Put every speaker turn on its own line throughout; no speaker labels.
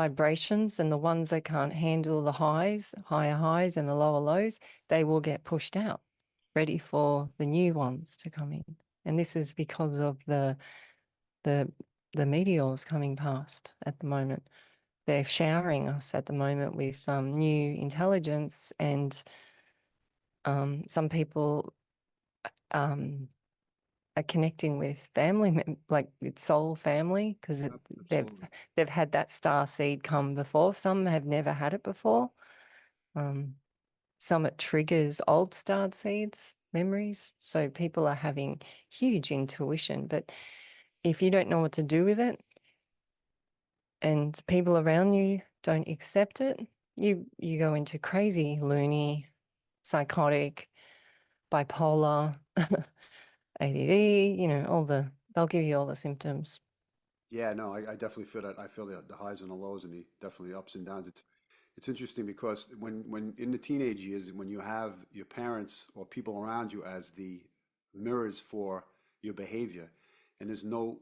vibrations, and the ones that can't handle the higher highs and the lower lows, they will get pushed out, ready for the new ones to come in. And this is because of the meteors coming past at the moment. They're showering us at the moment with new intelligence, and some people are connecting with family, like it's soul family, because they've had that star seed come before. Some have never had it before. Some it triggers old star seeds memories. So people are having huge intuition, but if you don't know what to do with it and people around you don't accept it, you go into crazy, loony, psychotic, bipolar, ADD, they'll give you all the symptoms.
Yeah, no, I definitely feel that. I feel the highs and the lows and the definitely ups and downs. It's interesting because when in the teenage years, when you have your parents or people around you as the mirrors for your behavior, and there's no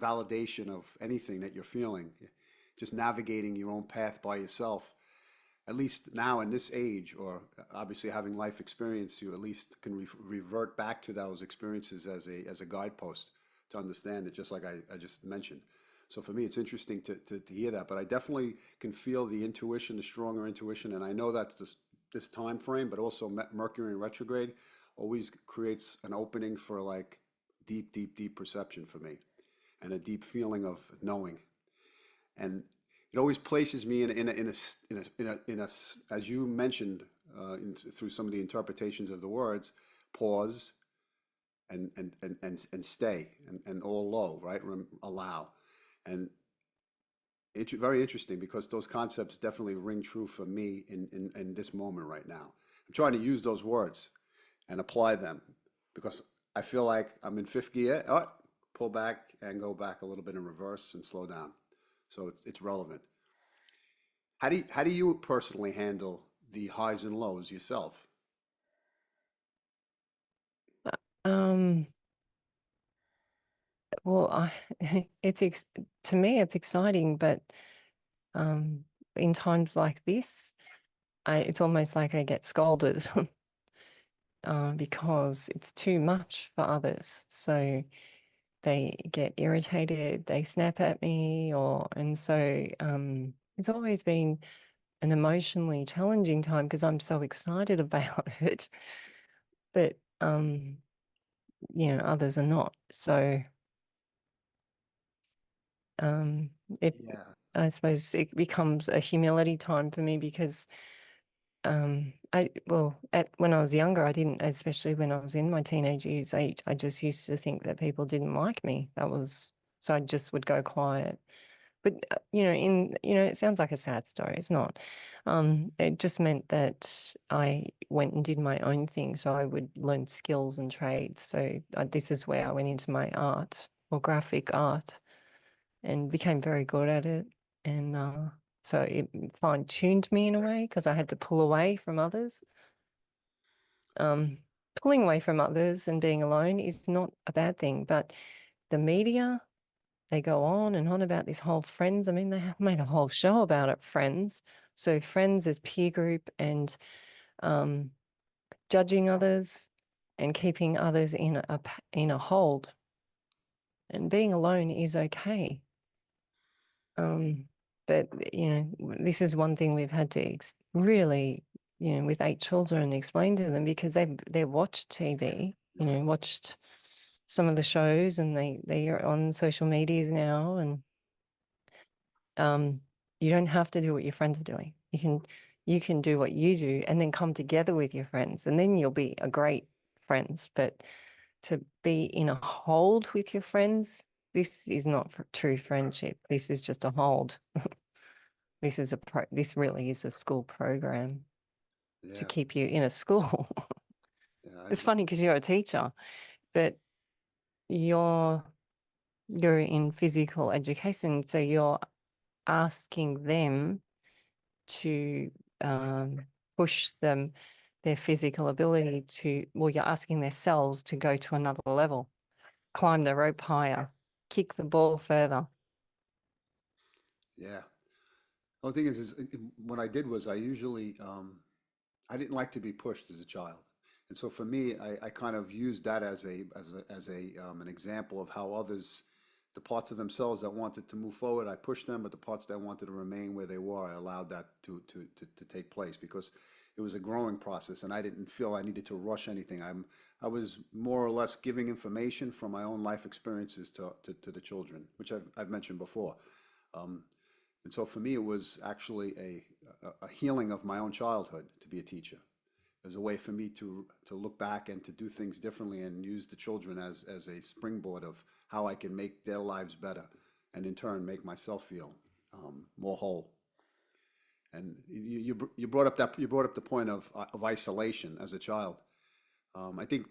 validation of anything that you're feeling, just navigating your own path by yourself. At least now in this age, or obviously having life experience, you at least can revert back to those experiences as a guidepost to understand it, just like I just mentioned. So for me, it's interesting to hear that, but I definitely can feel the intuition, the stronger intuition, and I know that's this time frame, but also Mercury in retrograde always creates an opening for like deep, deep, deep perception for me, and a deep feeling of knowing, and it always places me in a as you mentioned through some of the interpretations of the words, pause and stay and all low, right? Allow. And it's very interesting because those concepts definitely ring true for me in this moment right now. I'm trying to use those words and apply them because I feel like I'm in fifth gear. Oh, pull back and go back a little bit in reverse and slow down. So it's relevant. How do you personally handle the highs and lows yourself?
Um, well, to me, it's exciting, but in times like this, it's almost like I get scolded because it's too much for others. So they get irritated, they snap at me, and so it's always been an emotionally challenging time because I'm so excited about it, but others are not. So um, it
Yeah.
I suppose it becomes a humility time for me because when I was younger, I didn't, especially when I was in my teenage years, I just used to think that people didn't like me. So I just would go quiet. But it sounds like a sad story. It's not. It just meant that I went and did my own thing. So I would learn skills and trades. So this is where I went into my art or graphic art and became very good at it. And so it fine-tuned me in a way because I had to pull away from others. Pulling away from others and being alone is not a bad thing, but the media, they go on and on about this whole Friends. I mean, they have made a whole show about it, Friends. So Friends is peer group and judging others and keeping others in a hold. And being alone is okay. But this is one thing we've had to really, with 8 children, explain to them because they watched TV, watched some of the shows, and they are on social medias now, and you don't have to do what your friends are doing. You can do what you do and then come together with your friends, and then you'll be a great friends. But to be in a hold with your friends, this is not true friendship. This is just a hold. This really is a school program to
Yeah.
keep you in a school.
Yeah.
It's funny because you're a teacher, but you're in physical education, so you're asking them to push their physical ability you're asking their cells to go to another level, climb the rope higher, kick the ball further.
Yeah. Well, the thing is what I did was I usually, I didn't like to be pushed as a child. And so for me, I kind of used that as an example of how others, the parts of themselves that wanted to move forward, I pushed them, but the parts that wanted to remain where they were, I allowed that to take place because it was a growing process and I didn't feel I needed to rush anything. I was more or less giving information from my own life experiences to the children, which I've mentioned before. Um, and so for me, it was actually a healing of my own childhood to be a teacher. It was a way for me to look back and to do things differently and use the children as a springboard of how I can make their lives better and in turn make myself feel more whole. And you brought up you brought up the point of isolation as a child. I think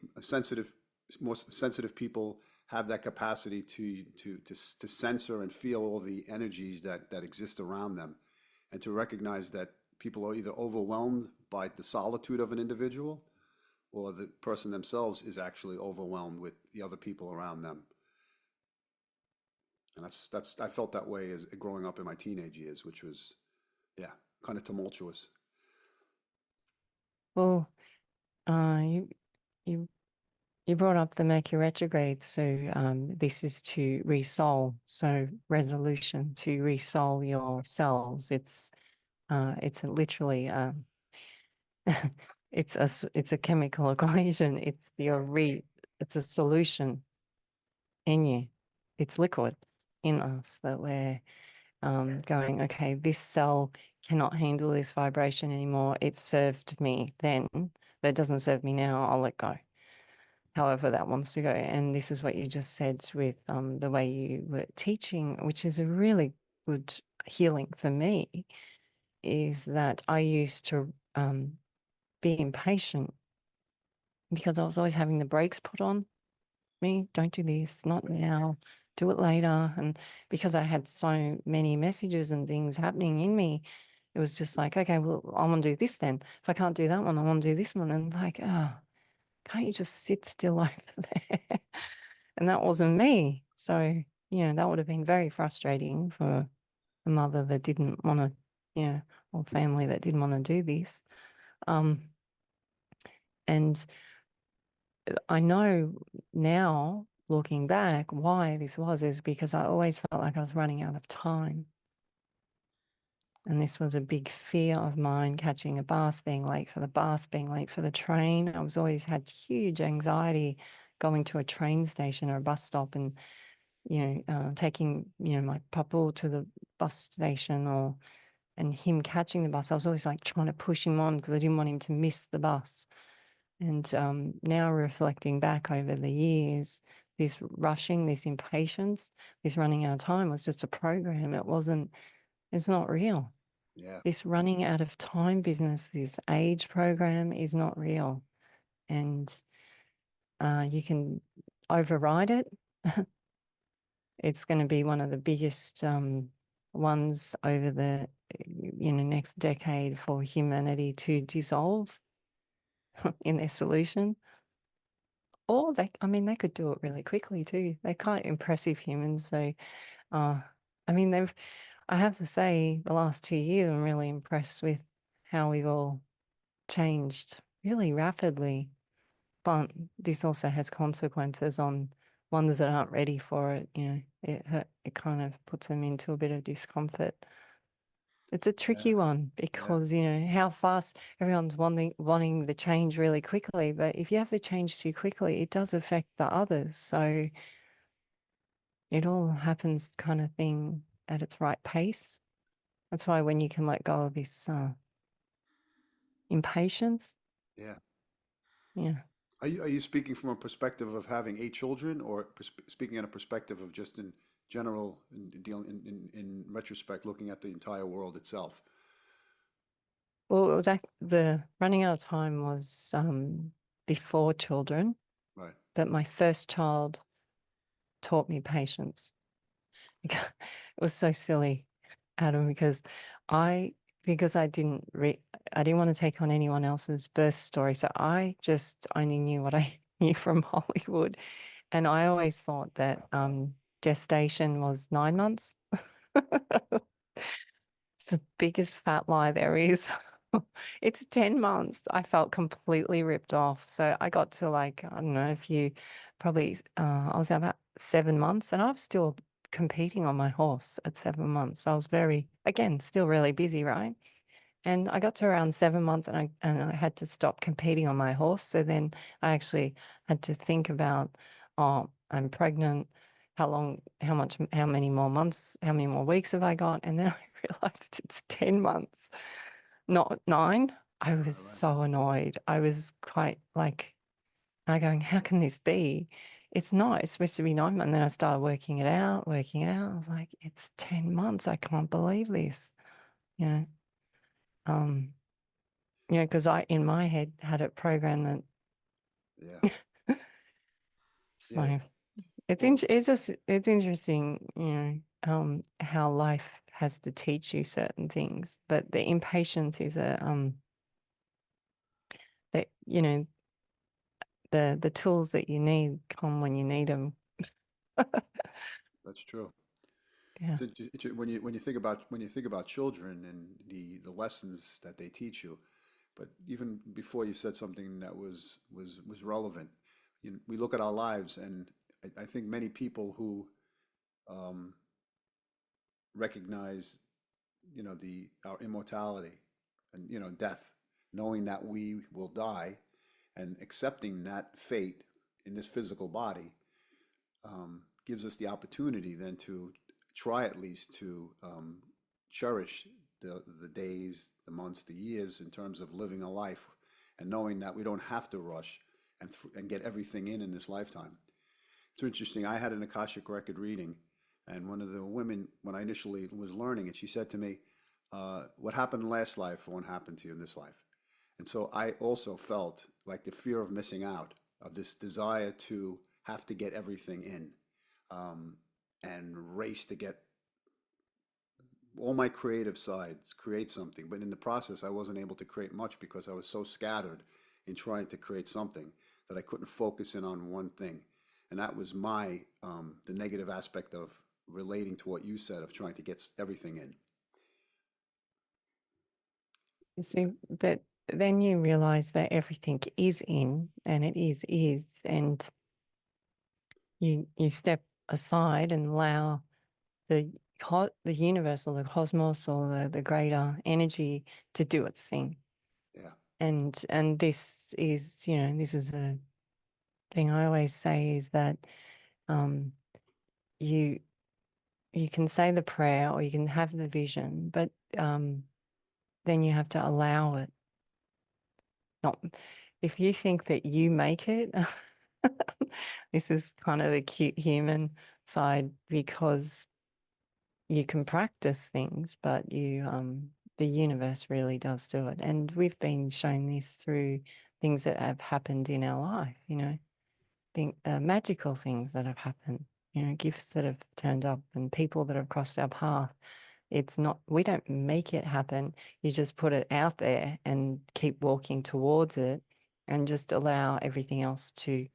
most sensitive people have that capacity to censor and feel all the energies that exist around them, and to recognize that people are either overwhelmed by the solitude of an individual, or the person themselves is actually overwhelmed with the other people around them. And that's I felt that way as growing up in my teenage years, which was, yeah, kind of tumultuous.
Well, you you you brought up the Mercury retrograde, so this is to resol, so resolution to resol your cells. It's literally it's a chemical equation. It's a solution in you. It's liquid in us that we're going, okay, this cell cannot handle this vibration anymore. It served me then, but it doesn't serve me now. I'll let go, however that wants to go. And this is what you just said with the way you were teaching, which is a really good healing for me, is that I used to be impatient because I was always having the brakes put on me. Don't do this, not now, do it later. And because I had so many messages and things happening in me, it was just like, okay, well, I want to do this then. If I can't do that one, I want to do this one. And like, oh, can't you just sit still over there? And that wasn't me. So, that would have been very frustrating for a mother that didn't want to, or family that didn't want to do this. And I know now, looking back, why this was is because I always felt like I was running out of time. And this was a big fear of mine, catching a bus, being late for the bus, being late for the train. I was always had huge anxiety going to a train station or a bus stop and, taking, my papu to the bus station and him catching the bus. I was always like trying to push him on because I didn't want him to miss the bus. And now reflecting back over the years, this rushing, this impatience, this running out of time was just a program. It's not real.
Yeah,
This running out of time business, this age program is not real. And you can override it. It's going to be one of the biggest ones over the next decade for humanity to dissolve in their solution. Or they could do it really quickly too. They're quite impressive humans. So, I have to say, the last 2 years, I'm really impressed with how we've all changed really rapidly. But this also has consequences on ones that aren't ready for it. It kind of puts them into a bit of discomfort. It's a
yeah,
tricky one
yeah,
because, how fast everyone's wanting the change really quickly. But if you have the change too quickly, it does affect the others. So it all happens kind of thing at its right pace. That's why when you can let go of this impatience,
yeah.
yeah.
Are you speaking from a perspective of having 8 children, or speaking in a perspective of just in general, in retrospect, looking at the entire world itself?
Well, it was the running out of time was before children,
Right.
but my first child taught me patience. It was so silly, Adam, because I didn't want to take on anyone else's birth story. So I just only knew what I knew from Hollywood. And I always thought that gestation was 9 months. It's the biggest fat lie there is. It's 10 months. I felt completely ripped off. So I got to like, I don't know, if you probably, I was about 7 months and I was still competing on my horse at 7 months. So I was very, again, still really busy, right? And I got to around 7 months and I had to stop competing on my horse. So then I actually had to think about, oh, I'm pregnant. How many more months, how many more weeks have I got? And then I realized it's 10 months, not 9. I was
Right.
so annoyed. I was quite like, I going, how can this be? It's not, it's supposed to be 9 months. And then I started working it out, working it out. I was like, it's 10 months. I can't believe this. You know, um, because I, in my head, had it programmed
Yeah.
that.
Yeah.
So
Well,
it's interesting, how life has to teach you certain things. But the impatience is that the tools that you need come when you need them.
that's true.
Yeah.
When you think about children and the lessons that they teach you, but even before you said something that was relevant, we look at our lives, and I think many people who um, recognize, the our immortality and death, knowing that we will die, and accepting that fate in this physical body, gives us the opportunity then to try at least to cherish the days, the months, the years in terms of living a life, and knowing that we don't have to rush and get everything in this lifetime. It's interesting. I had an Akashic record reading, and one of the women, when I initially was learning it, she said to me, "What happened in last life won't happen to you in this life." And so I also felt like the fear of missing out, of this desire to have to get everything in, um, and race to get all my creative sides, create something. But in the process, I wasn't able to create much because I was so scattered in trying to create something that I couldn't focus in on one thing. And that was the negative aspect of relating to what you said of trying to get everything in.
You see, but then you realize that everything is in and it is, and you step aside and allow the the universe or the cosmos or the greater energy to do its thing.
Yeah,
And this is, this is a thing I always say is that um, you you can say the prayer or you can have the vision, but um, then you have to allow it. Not if you think that you make it. This is kind of the cute human side because you can practice things, but the universe really does do it. And we've been shown this through things that have happened in our life, magical things that have happened, gifts that have turned up and people that have crossed our path. It's not, we don't make it happen. You just put it out there and keep walking towards it and just allow everything else to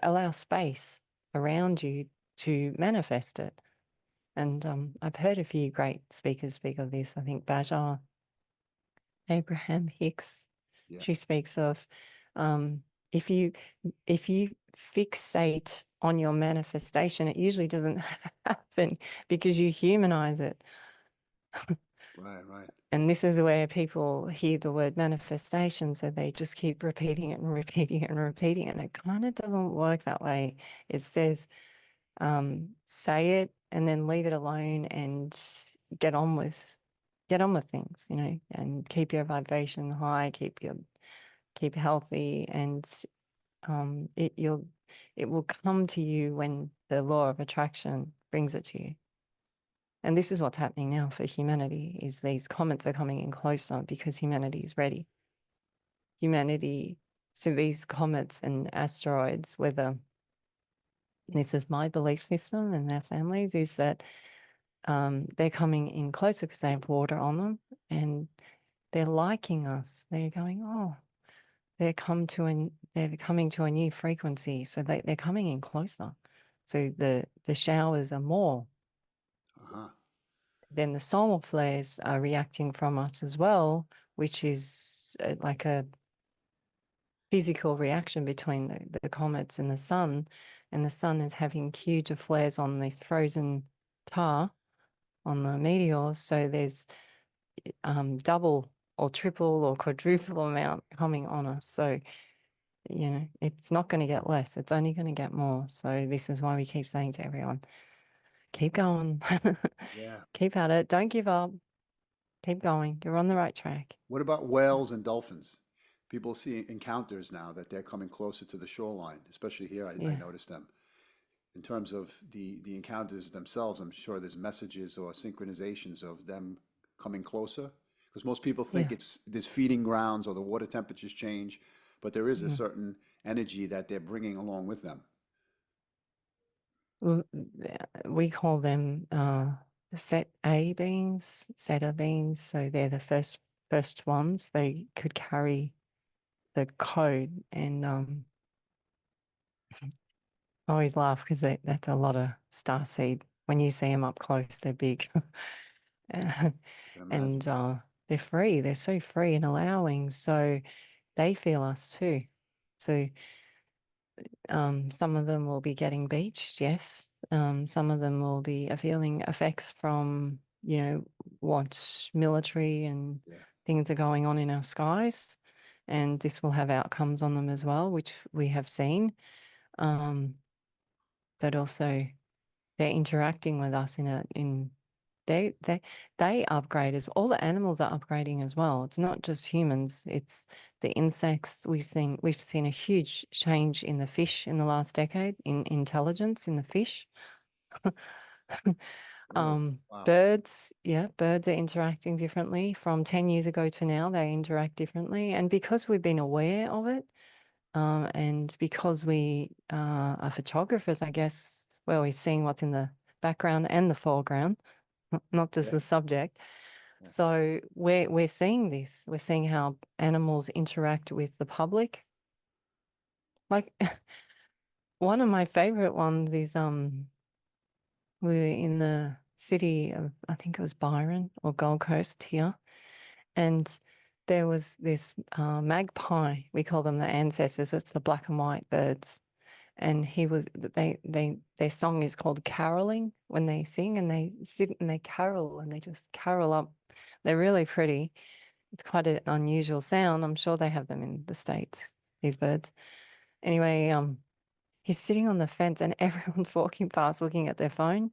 allow space around you to manifest it. And I've heard a few great speakers speak of this. I think Baja, Abraham Hicks,
yeah,
she speaks of if you if you fixate on your manifestation, it usually doesn't happen because you humanize it.
right, right.
And this is where people hear the word manifestation, so they just keep repeating it and repeating it and repeating it. And it kind of doesn't work that way. It says, say it and then leave it alone and get on with things, and keep your vibration high, keep healthy, and it will come to you when the law of attraction brings it to you. And this is what's happening now for humanity is these comets are coming in closer because humanity is ready. So these comets and asteroids, whether this is my belief system and our families, is that they're coming in closer because they have water on them and they're liking us. They're going, oh, they're coming to a new frequency. So they're coming in closer. So the showers are more.
Uh-huh.
then the solar flares are reacting from us as well, which is like a physical reaction between the comets and the sun. And the sun is having huge flares on this frozen tar on the meteors. So there's double or triple or quadruple amount coming on us. So, you know, it's not going to get less. It's only going to get more. So this is why we keep saying to everyone, keep going.
Yeah.
Keep at it. Don't give up. Keep going. You're on the right track.
What about whales and dolphins? People see encounters now that they're coming closer to the shoreline, especially here. I
Yeah.
noticed them. In terms of the encounters themselves, I'm sure there's messages or synchronizations of them coming closer. Because most people think
Yeah.
it's there's feeding grounds or the water temperatures change, but there is a
Mhm.
certain energy that they're bringing along with them.
We call them set A beings, Zeta beings. So they're the first ones. They could carry the code, and I always laugh because that's a lot of starseed. When you see them up close, they're big.
I can imagine.
And they're free. They're so free and allowing. So they feel us too. So some of them will be getting beached, yes. Some of them will be feeling effects from, you know, what military and
Yeah,
things are going on in our skies. And this will have outcomes on them as well, which we have seen. Um, but also they're interacting with us in they they they upgrade as all the animals are upgrading as well. It's not just humans, it's the insects. We've seen a huge change in the fish in the last decade in intelligence in the fish.
really. Wow.
Birds, yeah, birds are interacting differently from 10 years ago to now. They interact differently. And because we've been aware of it, and because we are photographers, I guess, well, we're seeing what's in the background and the foreground, not just
Yeah,
the subject.
yeah.
So we're seeing this. We're seeing how animals interact with the public. Like one of my favorite ones is we were in the city of, I think it was Byron or Gold Coast here, and there was this magpie. We call them the ancestors. It's the black and white birds. And he was their song is called caroling when they sing, and they sit and they carol and they just carol up. They're really pretty. It's quite an unusual sound. I'm sure they have them in the States, these birds. Anyway, he's sitting on the fence and everyone's walking past looking at their phone,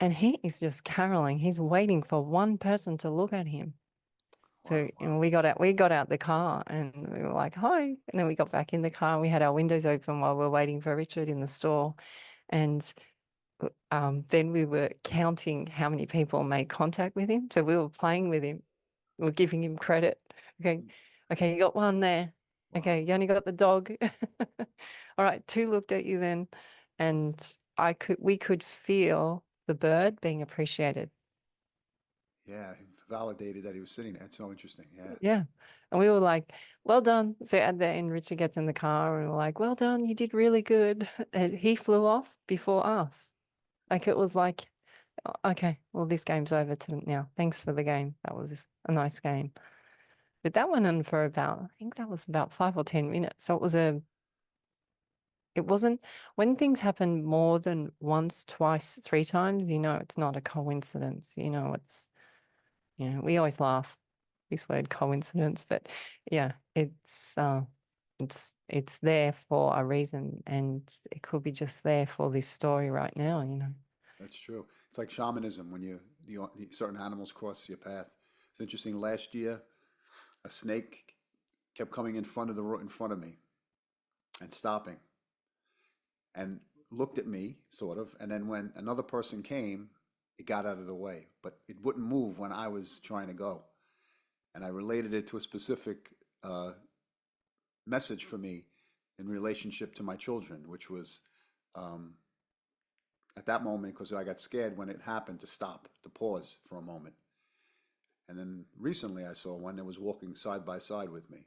and he is just caroling. He's waiting for one person to look at him. So,
Wow,
you
wow.
know, we got out the car and we were like, hi. And then we got back in the car and we had our windows open while we were waiting for Richard in the store. And then we were counting how many people made contact with him. So we were playing with him. We were giving him credit. Okay.
Mm,
Okay, you got one there.
wow.
Okay, you only got the dog. All right, two looked at you then. And we could feel the bird being appreciated.
Yeah, he validated that he was sitting there. It's so interesting. Yeah.
Yeah. And we were like, well done. So at the end, Richard gets in the car and we're like, well done. You did really good. And he flew off before us. Like it was like, okay, well, this game's over to now. Thanks for the game. That was a nice game. But that went on for about, I think that was about 5 or 10 minutes. So it wasn't, when things happen more than once, twice, three times, you know, it's not a coincidence. You know, we always laugh this word coincidence, but yeah, it's there for a reason, and it could be just there for this story right now, you know.
That's true. It's like shamanism when the certain animals cross your path. It's interesting. Last year, a snake kept coming in front of the road in front of me and stopping and looked at me sort of. And then when another person came, it got out of the way, but it wouldn't move when I was trying to go. And I related it to a specific uh, message for me in relationship to my children, which was um, at that moment because I got scared when it happened to stop, to pause for a moment. And then recently I saw one that was walking side by side with me.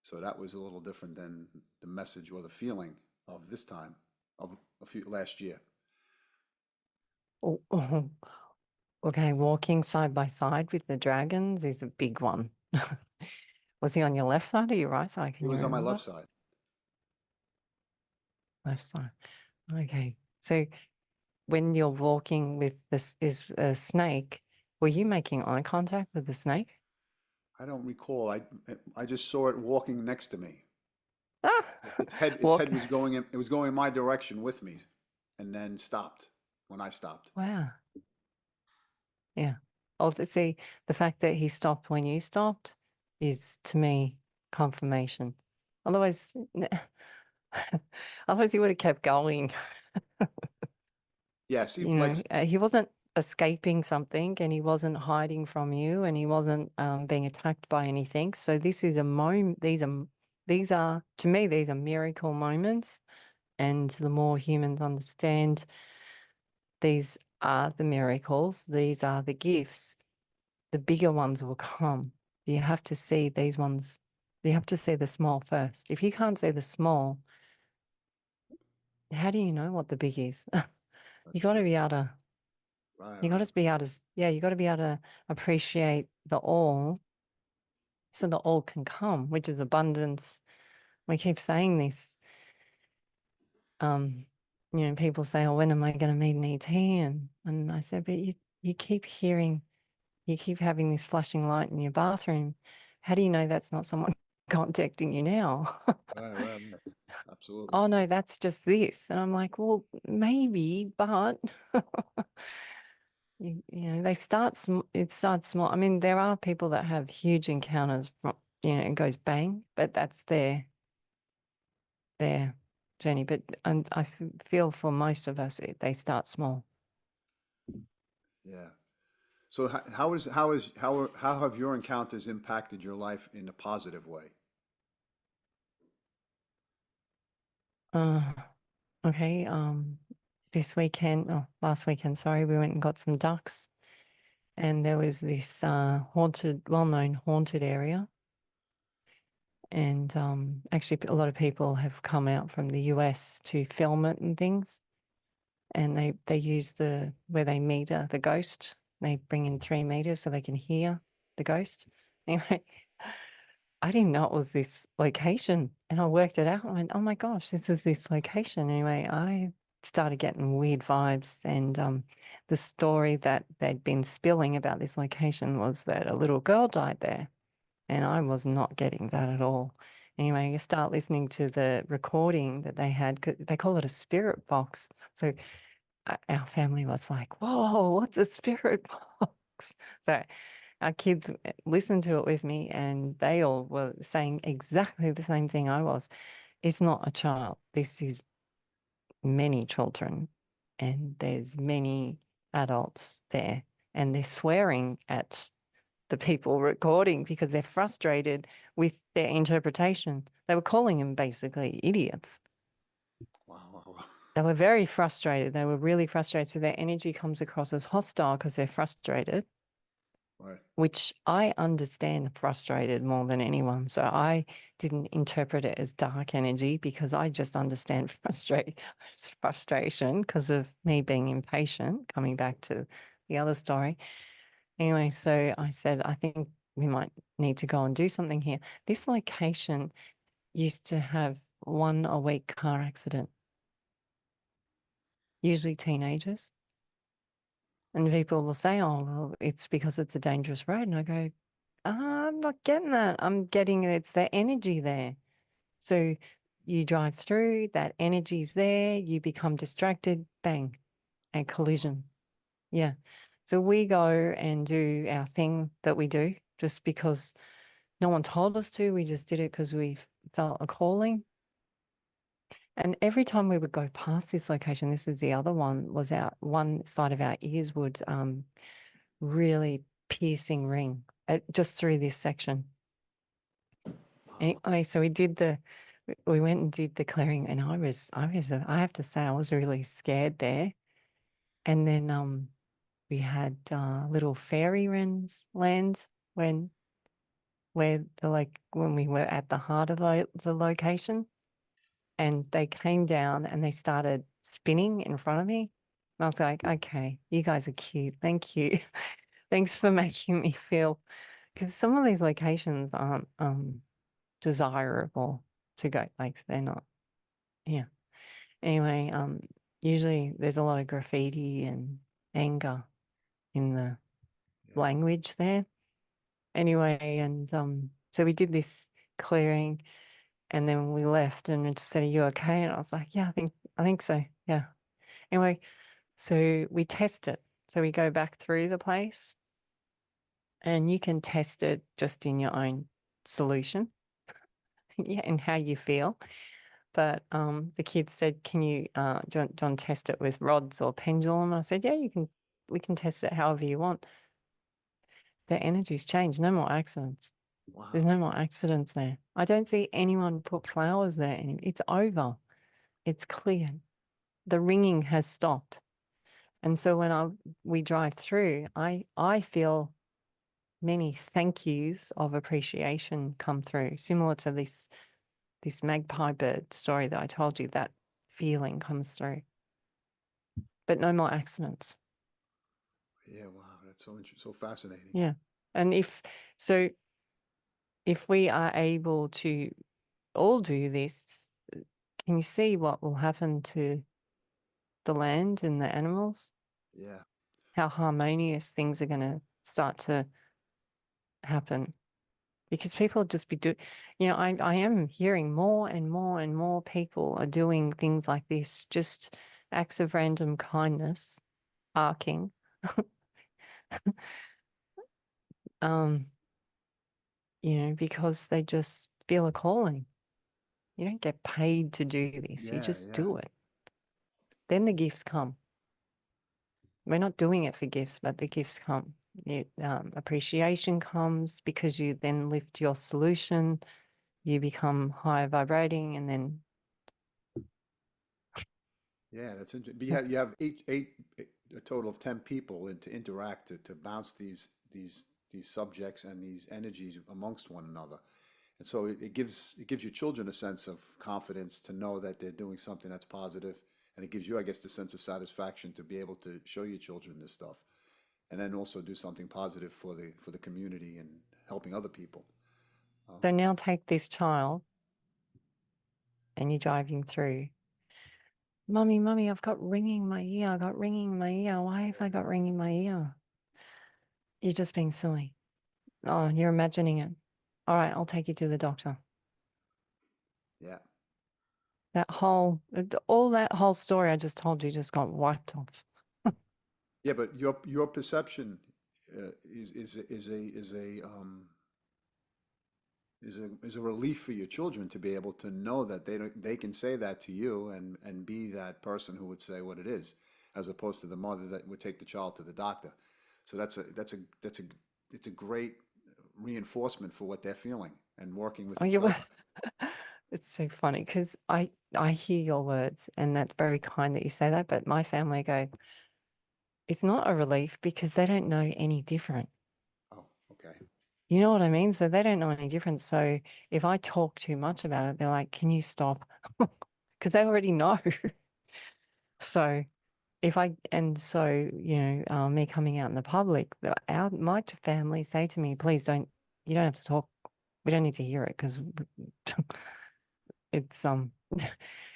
So that was a little different than the message or the feeling of this time of a few last year.
Oh, Okay, walking side by side with the dragons is a big one. Was he on your left side or your right side?
He
Can you
was on my
remember?
left side.
Left side. Okay. So when you're walking with this is a snake, were you making eye contact with the snake?
I don't recall. I just saw it walking next to me.
Ah,
Its
walk.
head was going in, it was going in my direction with me, and then stopped when I stopped.
Wow. Yeah. See, the fact that he stopped when you stopped is to me confirmation. Otherwise, otherwise he would have kept going.
Yeah, see,
You
like,
know, he wasn't escaping something and he wasn't hiding from you and he wasn't being attacked by anything. So this is a moment. These are to me these are miracle moments, and the more humans understand these are the miracles, these are the gifts, the bigger ones will come. You have to see these ones. You have to see the small first. If you can't see the small, how do you know what the big is? You
that's
got to
true.
be able to.
Right,
You got
right.
to be able to. Yeah, you got to be able to appreciate the all, so the all can come, which is abundance. We keep saying this. Um, people say, "Oh, when am I going to meet an ET?" And I said, "But you keep hearing, you keep having this flashing light in your bathroom. How do you know that's not someone contacting you now?"
Right, right, right. Absolutely.
Oh no, that's just this. And I'm like, well, maybe, but they it starts small. I mean, there are people that have huge encounters from, it goes bang, but that's their journey. But feel for most of us, they start small.
Yeah. So how have your encounters impacted your life in a positive way?
Uh, okay. This weekend, oh, last weekend, sorry, we went and got some ducks, and there was this well-known haunted area. And actually, a lot of people have come out from the US to film it and things. And they use where they meter the ghost. They bring in 3 meters so they can hear the ghost. Anyway, I didn't know it was this location, and I worked it out. I went, "Oh my gosh, this is this location." Anyway, I started getting weird vibes, and the story that they'd been spilling about this location was that a little girl died there. And I was not getting that at all. Anyway, you start listening to the recording that they had. They call it a spirit box. So our family was like, "Whoa, what's a spirit box?" So our kids listened to it with me, and they all were saying exactly the same thing I was. It's not a child. This is many children, and there's many adults there, and they're swearing at the people recording because they're frustrated with their interpretation. They were calling them basically idiots.
Wow, wow, wow.
They were very frustrated. They were really frustrated. So their energy comes across as hostile because they're frustrated,
Right.
which I understand frustrated more than anyone. So I didn't interpret it as dark energy because I just understand frustration because of me being impatient, coming back to the other story. Anyway, so I said, I think we might need to go and do something here. This location used to have one a week car accident, usually teenagers. And people will say, "Oh, well, it's because it's a dangerous road." And I go, I'm not getting that. I'm getting it's the energy there. So you drive through, that energy's there, you become distracted, bang, a collision. Yeah. So we go and do our thing that we do just because no one told us to. We just did it because we felt a calling. And every time we would go past this location, this is the other one, was our one side of our ears would really piercing ring just through this section.
Wow.
Anyway, so we went and did the clearing, and I have to say, I was really scared there. And then we had little fairy wrens land when when we were at the heart of the location, and they came down and they started spinning in front of me. I was like, okay, you guys are cute. Thank you. Thanks for making me feel, because some of these locations aren't desirable to go. Like they're not. Yeah. Anyway, usually there's a lot of graffiti and anger in the
Yeah.
language there. Anyway, and so we did this clearing, and then we left, and it just said, "Are you okay?" And I was like, "Yeah, I think so. Yeah." Anyway, so we test it. So we go back through the place, and you can test it just in your own solution, yeah, and how you feel. But the kids said, "Can you, John, test it with rods or pendulum?" I said, "Yeah, you can. We can test it however you want." The energy's changed. No more accidents. There's
Wow.
no more accidents there. I don't see anyone put flowers there. It's over. It's clear. The ringing has stopped. And so when we drive through, I feel many thank yous of appreciation come through, similar to this magpie bird story that I told you. That feeling comes through, but no more accidents.
Yeah. Wow. That's so interesting. So fascinating.
Yeah. And so, if we are able to all do this, can you see what will happen to the land and the animals?
Yeah.
How harmonious things are going to start to happen, because people just be I am hearing more and more and more people are doing things like this, just acts of random kindness, arcing, um, because they just feel a calling. You don't get paid to do this. You
Yeah.
just
Yeah.
do it. Then the gifts come. We're not doing it for gifts, but the gifts come. Appreciation comes because you then lift your solution, you become higher vibrating, and then
Yeah. That's interesting. But you have a total of 10 people to interact to bounce these subjects and these energies amongst one another. And so it gives your children a sense of confidence to know that they're doing something that's positive, and it gives you, I guess, the sense of satisfaction to be able to show your children this stuff, and then also do something positive for the community and helping other people.
so
Um,
now take this child and you're driving through. Mummy, mummy, I've got ringing in my ear. I got ringing in my ear. Why have I got ringing in my ear? You're just being silly. Oh, you're imagining it. All right, I'll take you to the doctor.
yeah,
All that whole story I just told you just got wiped off.
yeah, but your perception is a relief for your children to be able to know that they can say that to you and be that person who would say what it is, as opposed to the mother that would take the child to the doctor. So it's a great reinforcement for what they're feeling and working with
Oh,
each other.
it's so funny because I hear your words, and that's very kind that you say that. But my family go, it's not a relief because they don't know any different.
Oh, okay.
You know what I mean? So they don't know any different. So if I talk too much about it, they're like, can you stop? Because they already know. So me coming out in the public, my family say to me, please don't, you don't have to talk. We don't need to hear it because it's,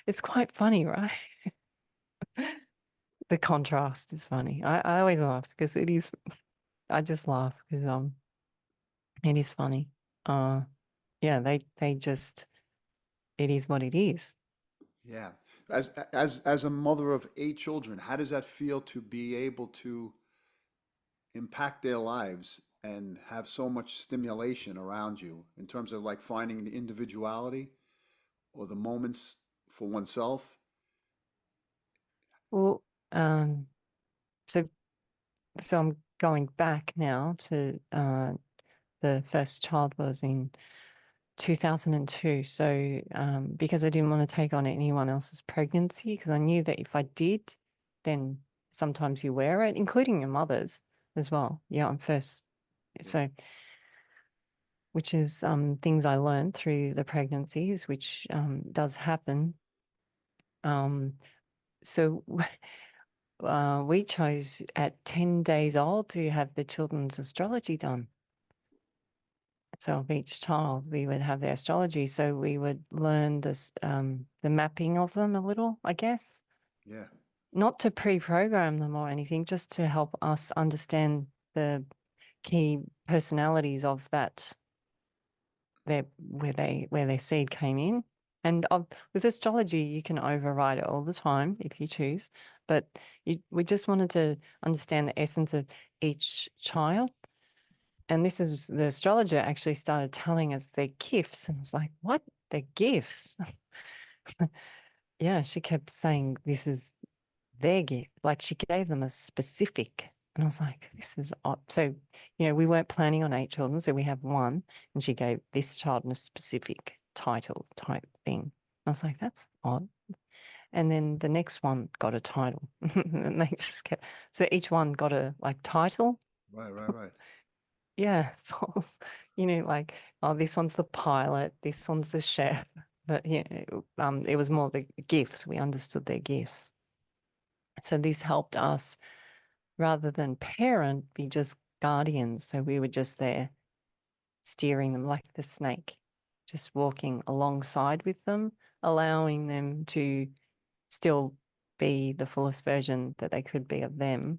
it's quite funny, right? The contrast is funny. I always laugh because I just laugh because, it is funny. Uh, yeah, they just, it is what it is.
Yeah. As a mother of 8 children, how does that feel to be able to impact their lives and have so much stimulation around you in terms of like finding the individuality or the moments for oneself?
Well, um, so I'm going back now to the first child was in 2002. So because I didn't want to take on anyone else's pregnancy, because I knew that if I did, then sometimes you wear it, including your mother's as well. Yeah, I'm first.
Yeah.
So which is things I learned through the pregnancies, which does happen. Um, so we chose at 10 days old to have the children's astrology done. So of each child, we would have their astrology. So we would learn this, the mapping of them a little, I guess.
Yeah.
Not to pre-program them or anything, just to help us understand the key personalities of that, where their seed came in. And with astrology, you can override it all the time if you choose. But we just wanted to understand the essence of each child. And this is the astrologer actually started telling us their gifts. And I was like, what? Their gifts? Yeah, she kept saying this is their gift. Like she gave them a specific. And I was like, this is odd. So, we weren't planning on 8 children. So we have one. And she gave this child a specific title type thing. I was like, that's odd. And then the next one got a title. And they just kept, so each one got a title.
Right, right, right.
Yeah. So I was, like, oh, this one's the pilot, this one's the chef. But it was more the gifts. We understood their gifts. So this helped us, rather than parent, be just guardians. So we were just there steering them like the snake, just walking alongside with them, allowing them to still be the fullest version that they could be of them,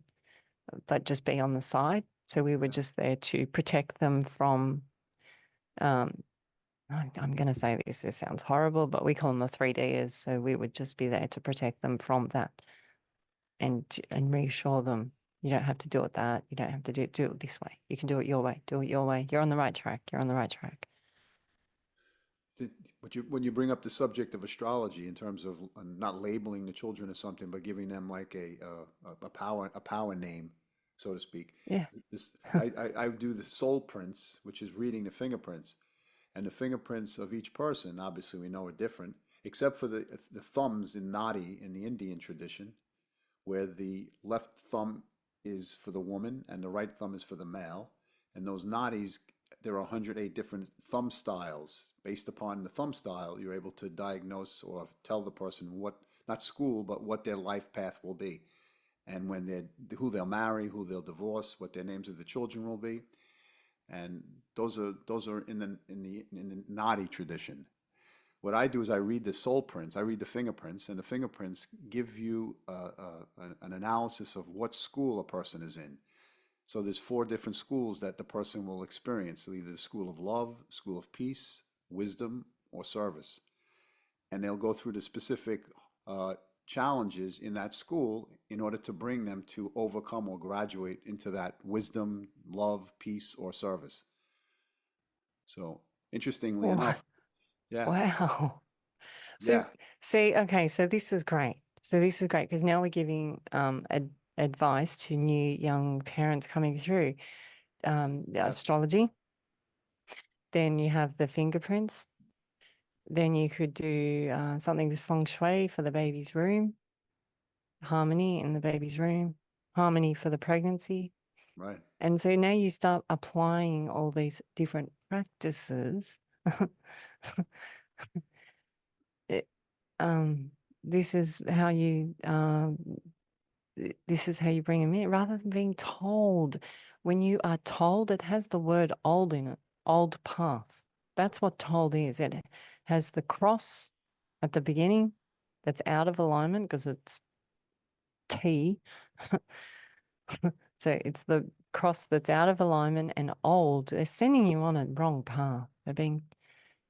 but just be on the side. So we were
Yeah.
just there to protect them from, um, I'm going to say this sounds horrible, but we call them the 3Ders. So we would just be there to protect them from that and reassure them. You don't have to do it that. You don't have to do it this way. You can do it your way. Do it your way. You're on the right track. You're on the right track.
When you bring up the subject of astrology in terms of not labeling the children as something, but giving them like a power name, so to speak.
Yeah.
This I do the soul prints, which is reading the fingerprints, and the fingerprints of each person. Obviously, we know are different, except for the thumbs in Nadi in the Indian tradition, where the left thumb is for the woman and the right thumb is for the male. And those nadis, there are 108 different thumb styles. Based upon the thumb style, you're able to diagnose or tell the person what, not school, but what their life path will be. And who they'll marry, who they'll divorce, what their names of the children will be. And those are in the Nadi tradition. What I do is I read the soul prints, I read the fingerprints, and the fingerprints give you an analysis of what school a person is in. So there's 4 different schools that the person will experience, so either the school of love, school of peace, wisdom, or service. And they'll go through the specific challenges in that school in order to bring them to overcome or graduate into that wisdom, love, peace, or service. So interestingly
Oh,
enough, yeah,
wow. So
yeah,
see, okay, so this is great. So this is great because now we're giving advice to new young parents coming through. The
yeah,
astrology, then you have the fingerprints, then you could do something with feng shui for the baby's room, harmony in the baby's room, harmony for the pregnancy.
right.
And so now you start applying all these different practices. It, um, this is how you this is how you bring them in rather than being told. When you are told, it has the word old in it, old path. That's what told is. It has the cross at the beginning that's out of alignment because it's T. So it's the cross that's out of alignment and old. They're sending you on a wrong path. You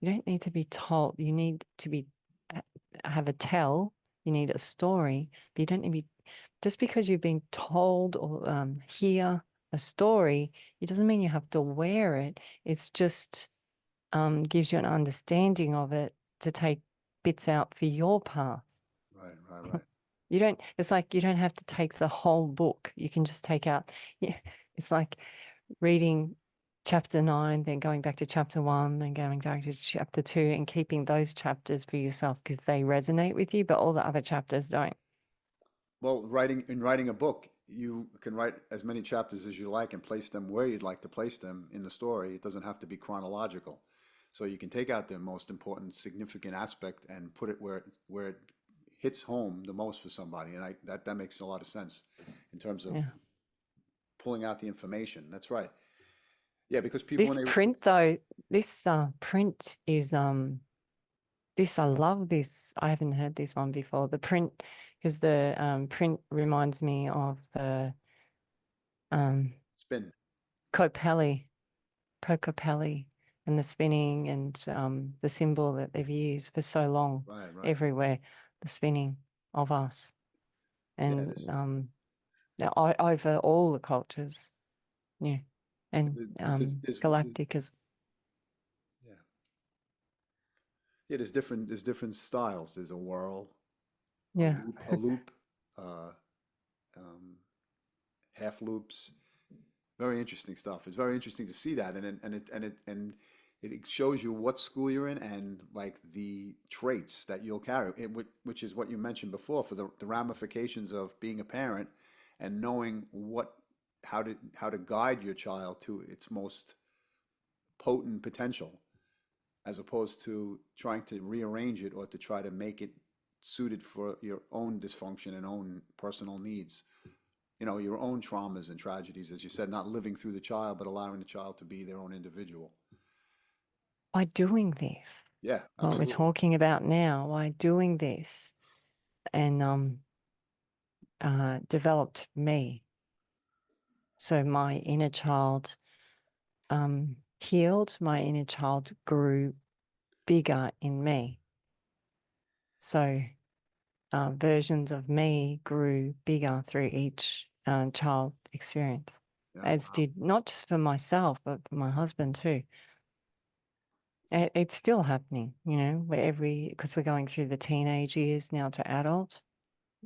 don't need to be told. You need to have a tell. You need a story, but you don't need to be, just because you've been told or hear a story, it doesn't mean you have to wear it. It's just gives you an understanding of it to take bits out for your path.
Right, right, right.
It's like you don't have to take the whole book. You can just take out, yeah, it's like reading chapter 9, then going back to chapter 1, then going back to chapter 2 and keeping those chapters for yourself because they resonate with you, but all the other chapters don't.
Well, writing a book, you can write as many chapters as you like and place them where you'd like to place them in the story. It doesn't have to be chronological. So you can take out the most important, significant aspect and put it where it hits home the most for somebody, and that makes a lot of sense in terms of
Yeah.
pulling out the information. That's right. Yeah, because people
This
when they
print though, this print is this, I love this. I haven't heard this one before. The print, because the print reminds me of the um
spin,
Kokopelli and the spinning and the symbol that they've used for so long
right, right.
everywhere, the spinning of us.
Yeah,
And now over all the cultures, yeah. And
there's
Galactic as
yeah, yeah. There's different styles. There's a whirl,
yeah.
a loop, uh, um, half loops. Very interesting stuff. It's very interesting to see that, and it shows you what school you're in and like the traits that you'll carry, which is what you mentioned before for the ramifications of being a parent and knowing how to guide your child to its most potent potential, as opposed to trying to rearrange it or to try to make it suited for your own dysfunction and own personal needs. You know, your own traumas and tragedies, as you said, not living through the child, but allowing the child to be their own individual.
By doing this,
Yeah,
what we're
absolutely.
talking about now, by doing this and developed me. So my inner child healed, my inner child grew bigger in me. So versions of me grew bigger through each child experience,
Yeah,
as
wow.
did not just for myself, but for my husband too. It's still happening, you know, because we're going through the teenage years now to adult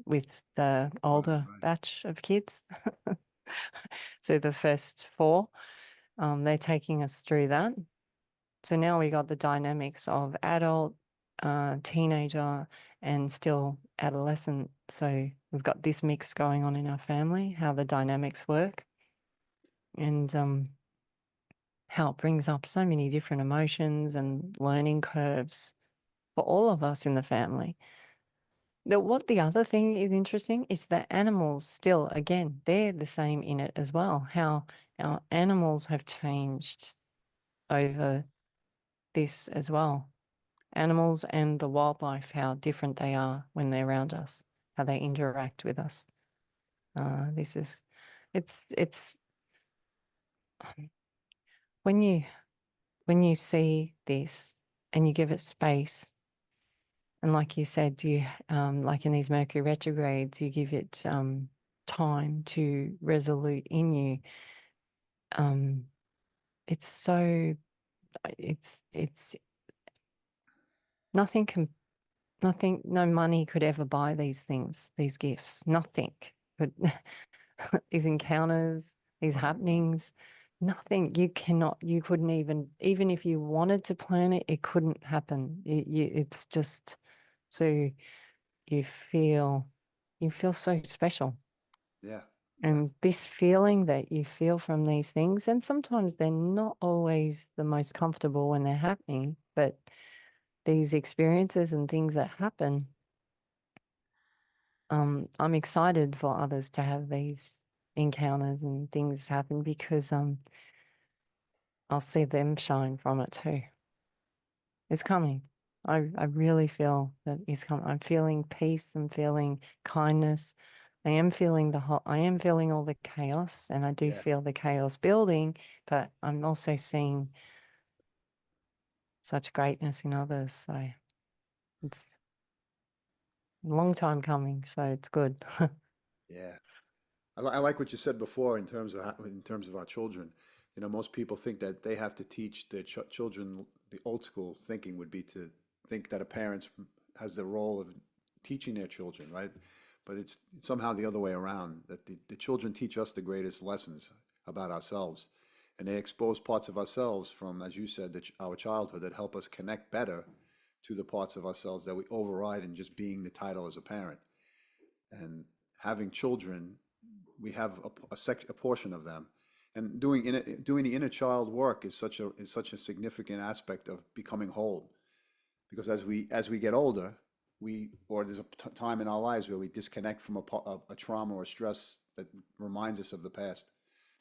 with the
Right,
older
right.
batch of kids. So the first four, they're taking us through that. So now we got the dynamics of adult, teenager, and still adolescent. So we've got this mix going on in our family, how the dynamics work, and how it brings up so many different emotions and learning curves for all of us in the family. What the other thing is interesting is that animals still, again, they're the same in it as well. How our animals have changed over this as well. Animals and the wildlife, how different they are when they're around us, how they interact with us. This is, it's when you see this and you give it space, and like you said, you like in these Mercury retrogrades, you give it time to resolute in you. Um, it's so it's nothing can nothing, no money could ever buy these things, these gifts. Nothing could, these encounters, these
Right, right.
happenings, nothing. You cannot, you couldn't even if you wanted to plan it, it couldn't happen. It's just so you feel, you feel so special.
Yeah, yeah,
And this feeling that you feel from these things, and sometimes they're not always the most comfortable when they're happening, but these experiences and things that happen, I'm excited for others to have these encounters and things happen because I'll see them shine from it too. It's coming. I really feel that it's coming. I'm feeling peace. I'm feeling kindness. I am feeling all the chaos, and I do
yeah,
feel the chaos building, but I'm also seeing such greatness in others. So it's a long time coming, so it's good.
yeah. I like what you said before in terms of in terms of our children. You know, most people think that they have to teach their children. The old school thinking would be to think that a parent has the role of teaching their children, right? But it's somehow the other way around, that the children teach us the greatest lessons about ourselves. And they expose parts of ourselves from, as you said, our childhood that help us connect better to the parts of ourselves that we override in just being the title as a parent. And having children, we have a portion of them, and doing the inner child work is such a significant aspect of becoming whole, because as we get older, or there's a time in our lives where we disconnect from a trauma or stress that reminds us of the past,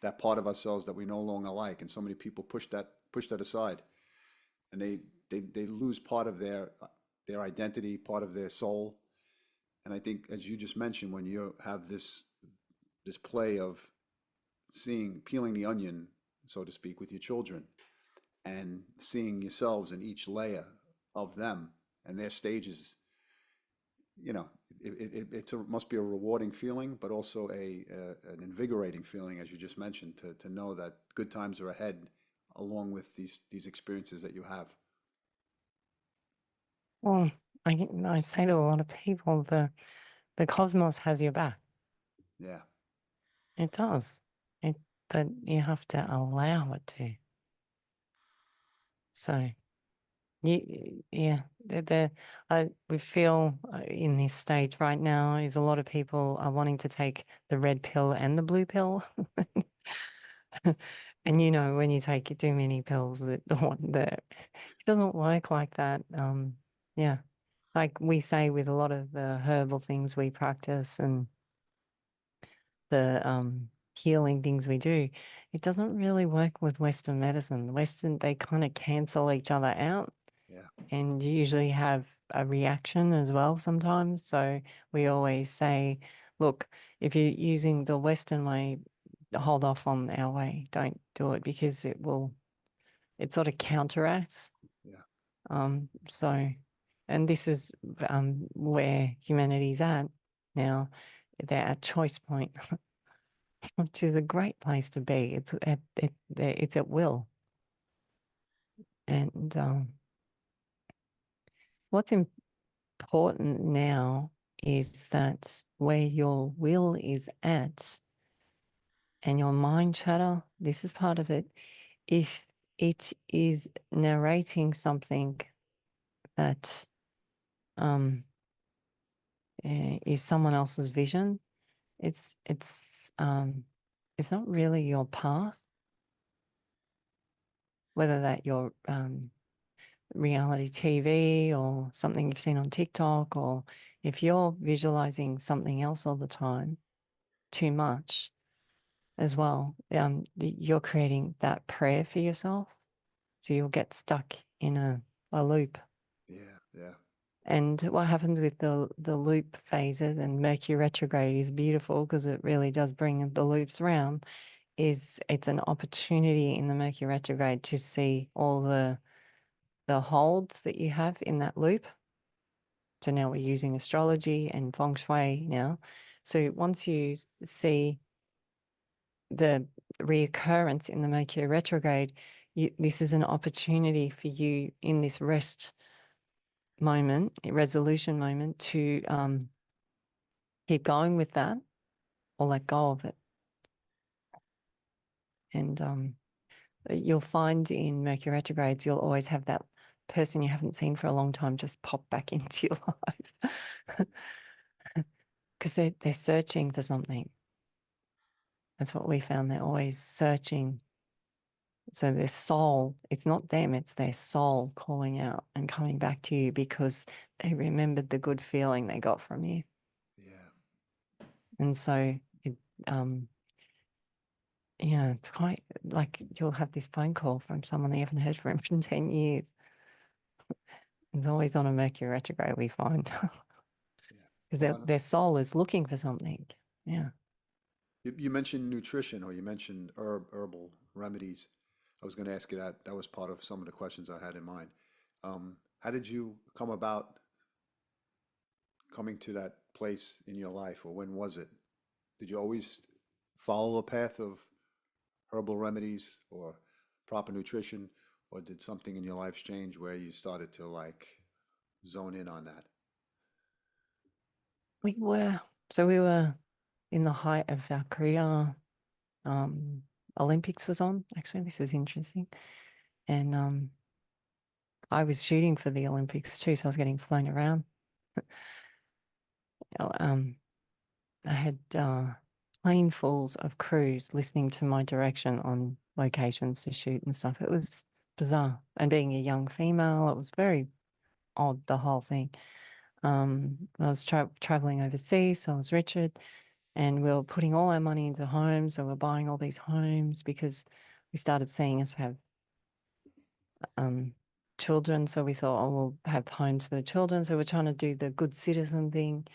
that part of ourselves that we no longer like. And so many people push that aside, and they lose part of their identity, part of their soul. And I think, as you just mentioned, when you have this play of peeling the onion, so to speak, with your children, and seeing yourselves in each layer of them and their stages, you know, must be a rewarding feeling, but also an invigorating feeling, as you just mentioned, to know that good times are ahead, along with these experiences that you have.
Well, I say to a lot of people, the cosmos has your back.
Yeah,
It does. But you have to allow it to. So, yeah, we feel in this stage right now is a lot of people are wanting to take the red pill and the blue pill. And you know, when you take too many pills, it doesn't work like that. Yeah, like we say with a lot of the herbal things we practice and the healing things we do, it doesn't really work with Western medicine. Western, they kind of cancel each other out,
yeah,
and you usually have a reaction as well sometimes. So we always say, look, if you're using the Western way, hold off on our way. Don't do it because it sort of counteracts.
yeah,
So, and this is where humanity's at now. They're at choice point, which is a great place to be. It's at will. And what's important now is that where your will is at and your mind chatter, this is part of it. If it is narrating something that is someone else's vision, it's not really your path, whether that your reality TV or something you've seen on TikTok, or if you're visualizing something else all the time, too much as well, you're creating that prayer for yourself. So you'll get stuck in a loop.
yeah, yeah,
And what happens with the loop phases, and Mercury retrograde is beautiful because it really does bring the loops around, is it's an opportunity in the Mercury retrograde to see all the holds that you have in that loop. So now we're using astrology and feng shui now. So once you see the reoccurrence in the Mercury retrograde, this is an opportunity for you in this rest moment, resolution moment, to keep going with that or let go of it. And you'll find in Mercury retrogrades, you'll always have that person you haven't seen for a long time just pop back into your life because they're searching for something. That's what we found. They're always searching. So their soul, it's not them, it's their soul calling out and coming back to you because they remembered the good feeling they got from you.
yeah.
And so yeah, it's quite like you'll have this phone call from someone they haven't heard from in 10 years. It's always on a Mercury retrograde, we find,
Yeah.
because
Well,
their soul is looking for something. Yeah.
you mentioned nutrition, or you mentioned herbal remedies. I was going to ask you that. That was part of some of the questions I had in mind. How did you come about coming to that place in your life, or when was it? Did you always follow a path of herbal remedies or proper nutrition, or did something in your life change where you started to like zone in on that?
We were, we were in the height of our career. Olympics was on, actually. This is interesting. And I was shooting for the Olympics too, so I was getting flown around. Um, I had planefuls of crews listening to my direction on locations to shoot and stuff. It was bizarre. And being a young female, it was very odd, the whole thing. I was traveling overseas, so I was Richard, and we were putting all our money into homes. So we're buying all these homes because we started seeing us have children. So we thought, oh, we'll have homes for the children. So we're trying to do the good citizen thing.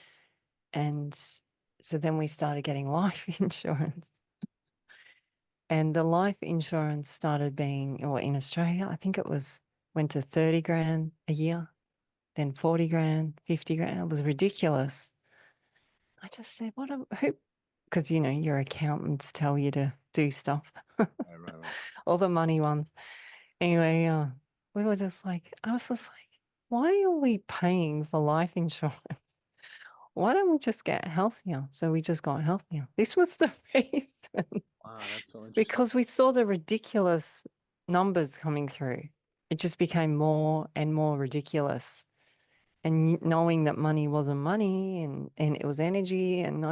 And so then we started getting life insurance. And the life insurance started being, or in Australia, I think it went to 30 grand a year, then 40 grand, 50 grand. It was ridiculous. I just said, who? Because, your accountants tell you to do stuff,
Right, right, right.
all the money ones. Anyway, we were just like, I was just like, why are we paying for life insurance? Why don't we just get healthier? So we just got healthier. This was the reason.
Wow, that's so interesting.
Because we saw the ridiculous numbers coming through. It just became more and more ridiculous. And knowing that money wasn't money and it was energy. And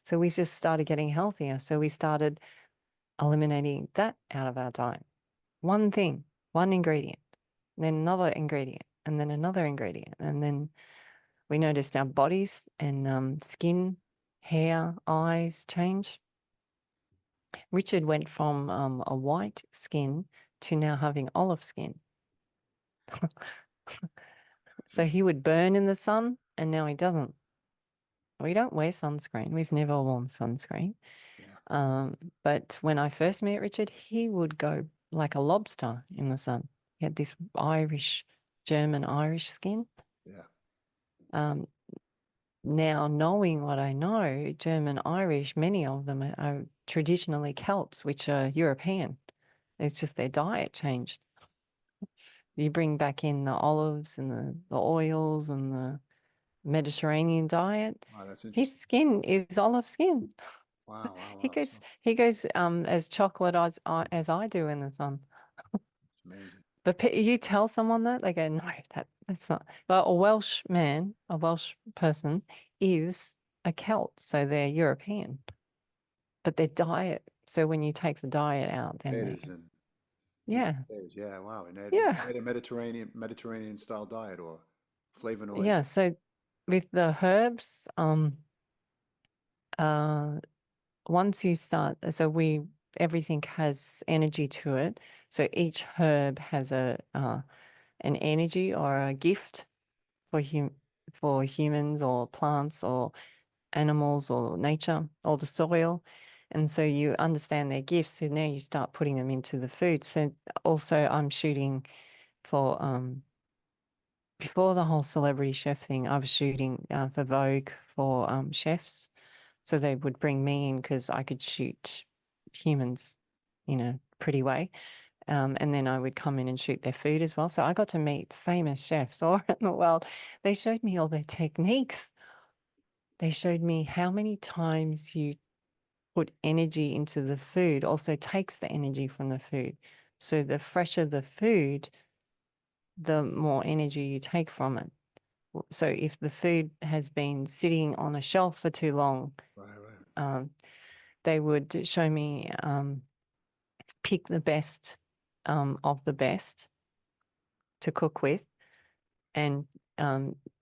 so we just started getting healthier. So we started eliminating that out of our diet. One thing, one ingredient, then another ingredient, and then another ingredient. And then we noticed our bodies and skin, hair, eyes change. Richard went from a white skin to now having olive skin. So he would burn in the sun and now he doesn't. We don't wear sunscreen. We've never worn sunscreen.
Yeah.
But when I first met Richard, he would go like a lobster in the sun. He had this German Irish skin.
Yeah.
Now, knowing what I know, German Irish, many of them are traditionally Celts, which are European. It's just their diet changed. You bring back in the olives and the oils and the Mediterranean diet.
Wow, that's interesting.
His skin is olive skin.
Wow, wow,
He
wow.
goes he goes as chocolate as I do in the sun.
It's amazing.
But you tell someone that, they go, no, that's not. But a Welsh man, a Welsh person, is a Celt, so they're European. But their diet, so when you take the diet out, then
Potatoes and meat
yeah,
and potatoes. Yeah, wow. And
yeah,
they had a Mediterranean style diet or flavonoids.
yeah. So with the herbs, uh, once you start, everything has energy to it. So each herb has an energy or a gift for for humans or plants or animals or nature or the soil. And so you understand their gifts. So now you start putting them into the food. So also I'm shooting for before the whole celebrity chef thing, I was shooting for Vogue for chefs. So they would bring me in because I could shoot humans in a pretty way. And then I would come in and shoot their food as well. So I got to meet famous chefs all around the world. They showed me all their techniques. They showed me how many times you put energy into the food also takes the energy from the food. So the fresher the food, the more energy you take from it. So if the food has been sitting on a shelf for too long,
Right, right.
they would show me pick the best of the best to cook with. And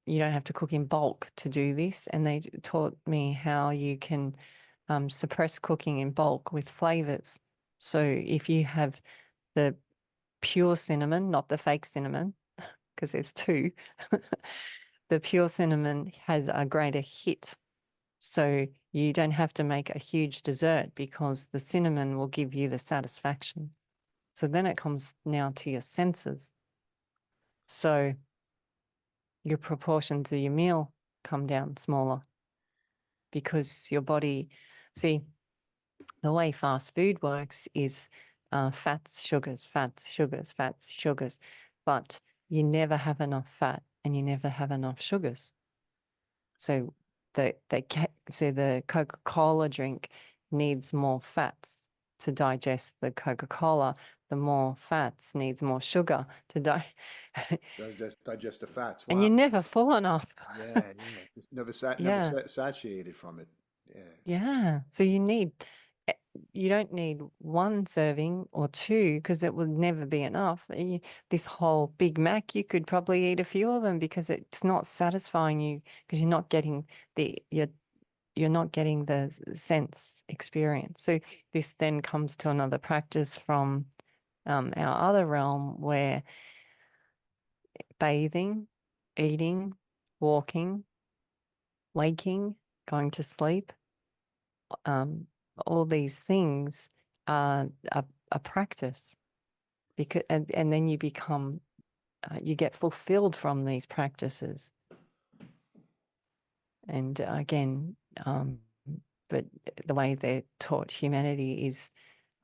you don't have to cook in bulk to do this. And they taught me how you can suppress cooking in bulk with flavors. So if you have the pure cinnamon, not the fake cinnamon, because there's two, the pure cinnamon has a greater hit. So you don't have to make a huge dessert because the cinnamon will give you the satisfaction. So then it comes now to your senses. So your proportions of your meal come down smaller because your body, see, the way fast food works is fats, sugars, fats, sugars, fats, sugars, but you never have enough fat and you never have enough sugars. So the Coca-Cola drink needs more fats to digest the Coca-Cola. The more fats needs more sugar to
Digest the fats.
and
Wow.
you're never full enough.
Yeah, yeah. It's never
Yeah.
satiated from it. Yeah.
Yeah. So you need you don't need one serving or two because it would never be enough. This whole Big Mac, you could probably eat a few of them because it's not satisfying you because you're not getting you're not getting the sense experience. So this then comes to another practice from our other realm where bathing, eating, walking, waking, going to sleep, all these things are a practice because and then you become you get fulfilled from these practices. And again, but the way they're taught humanity is,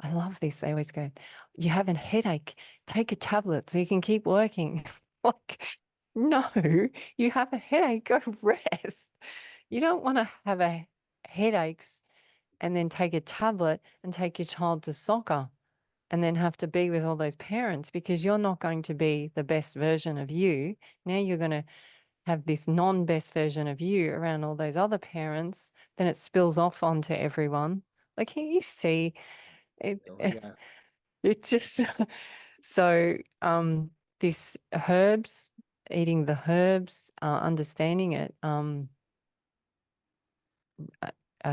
I love this. They always go, you have a headache, take a tablet so you can keep working. Like, no, you have a headache, go rest. You don't want to have a headaches and then take a tablet and take your child to soccer and then have to be with all those parents because you're not going to be the best version of you. Now you're going to have this non-best version of you around all those other parents, then it spills off onto everyone. Like, can you see it?
Yeah.
It's just so this herbs, eating the herbs, understanding it,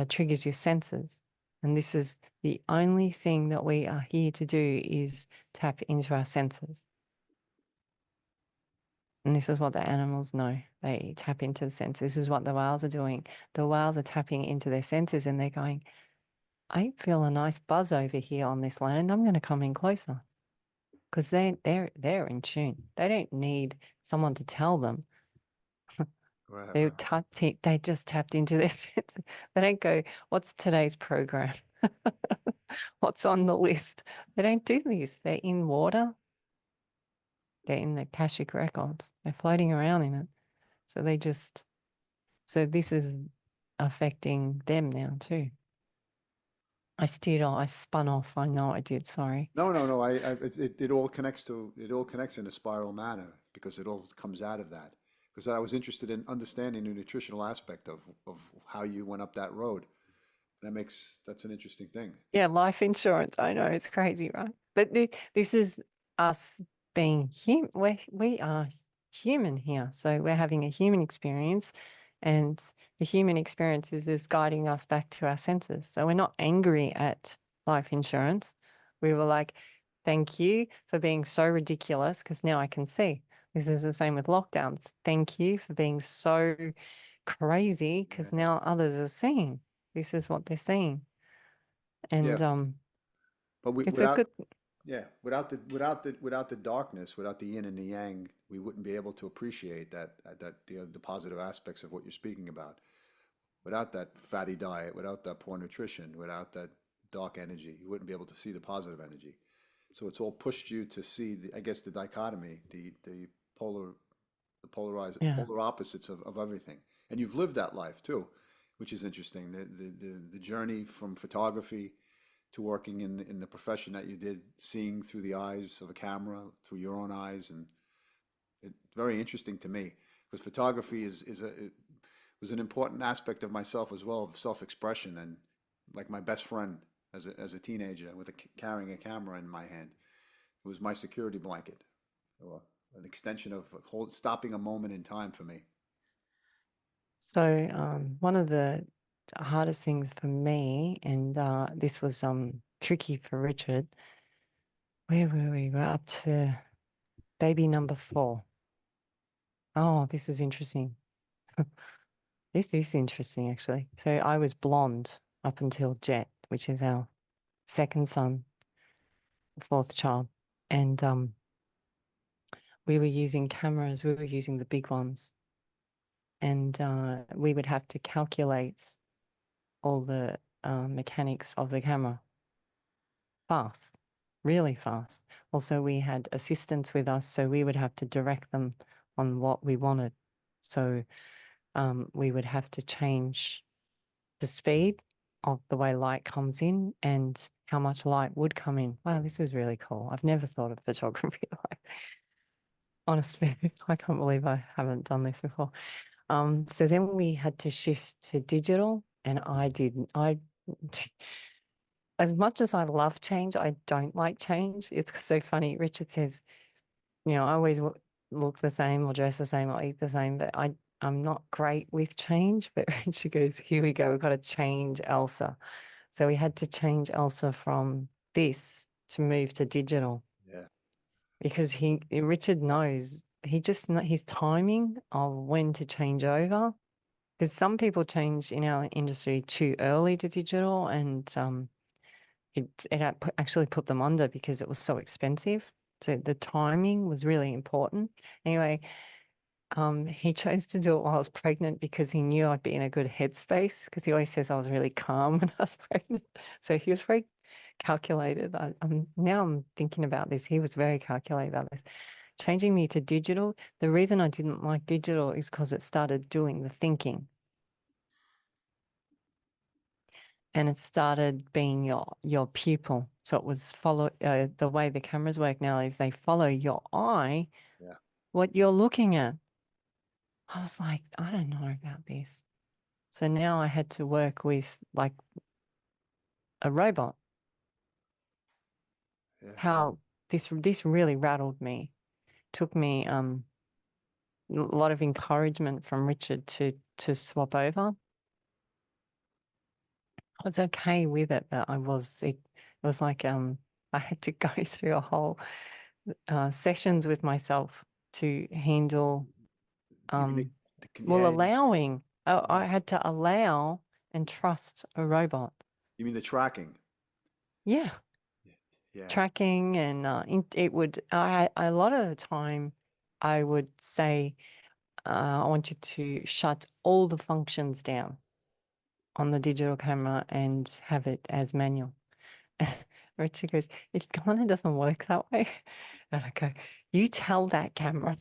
triggers your senses. And this is the only thing that we are here to do is tap into our senses. And this is what the animals know. They tap into the senses. This is what the whales are doing. The whales are tapping into their senses and they're going, I feel a nice buzz over here on this land. I'm going to come in closer. Because they're in tune. They don't need someone to tell them.
Right.
They just tapped into their senses. They don't go, what's today's program? What's on the list? They don't do this. They're in water. They're in the Akashic records. They're floating around in it. So this is affecting them now too. I spun off. I know I did. Sorry.
No. It all connects in a spiral manner because it all comes out of that. Because I was interested in understanding the nutritional aspect of how you went up that road. That's an interesting thing.
Yeah, life insurance. I know it's crazy, right? But this is us being human. We are human here. So we're having a human experience, and the human experience is guiding us back to our senses. So we're not angry at life insurance. We were like, thank you for being so ridiculous because now I can see. This is the same with lockdowns. Thank you for being so crazy because
Yeah.
now others are seeing. This is what they're seeing. And
Yeah. But
it's a good,
without the darkness, without the yin and the yang, we wouldn't be able to appreciate the positive aspects of what you're speaking about. Without that fatty diet, without that poor nutrition, without that dark energy, you wouldn't be able to see the positive energy. So it's all pushed you to see I guess the dichotomy, the
yeah,
polar opposites of everything. And you've lived that life too, which is interesting. The journey from photography to working in the profession that you did, seeing through the eyes of a camera, through your own eyes, and it's very interesting to me because photography it was an important aspect of myself as well, of self-expression, and like my best friend as a teenager with carrying a camera in my hand. It was my security blanket, or an extension of stopping a moment in time for me.
so one of the hardest things for me, and this was tricky for Richard, where were we? We're up to baby number 4. Oh, this is interesting. This is interesting, actually. So I was blonde up until Jet, which is our second son, fourth child. And we were using cameras, we were using the big ones. And we would have to calculate all the mechanics of the camera fast, really fast. Also, we had assistants with us, so we would have to direct them on what we wanted. So we would have to change the speed of the way light comes in and how much light would come in. Wow, this is really cool. I've never thought of photography like, honestly, I can't believe I haven't done this before. So then we had to shift to digital, and I as much as I love change, I don't like change. It's so funny. Richard says, I always look the same or dress the same or eat the same, but I'm not great with change. But Richard goes, here we go. We've got to change Elsa. So we had to change Elsa from this to move to digital
Yeah.
because Richard knows his timing of when to change over. Because some people change in our industry too early to digital, and it actually put them under because it was so expensive. So the timing was really important. Anyway, he chose to do it while I was pregnant because he knew I'd be in a good headspace because he always says I was really calm when I was pregnant. So he was very calculated. Now I'm thinking about this. He was very calculated about this. Changing me to digital, the reason I didn't like digital is because it started doing the thinking. And it started being your pupil. So it was the way the cameras work now is they follow your eye,
Yeah.
what you're looking at. I was like, I don't know about this. So now I had to work with like a robot.
Yeah.
How this really rattled me. Took me a lot of encouragement from Richard to swap over. I was okay with it, but it was like I had to go through a whole sessions with myself to handle
Even
um
yeah,
allowing. I
yeah.
had to allow and trust a robot.
You mean the tracking?
Yeah,
Yeah.
tracking and it would. A lot of the time, I would say, I want you to shut all the functions down on the digital camera and have it as manual. Richard goes, it kind of doesn't work that way. And I go, you tell that camera.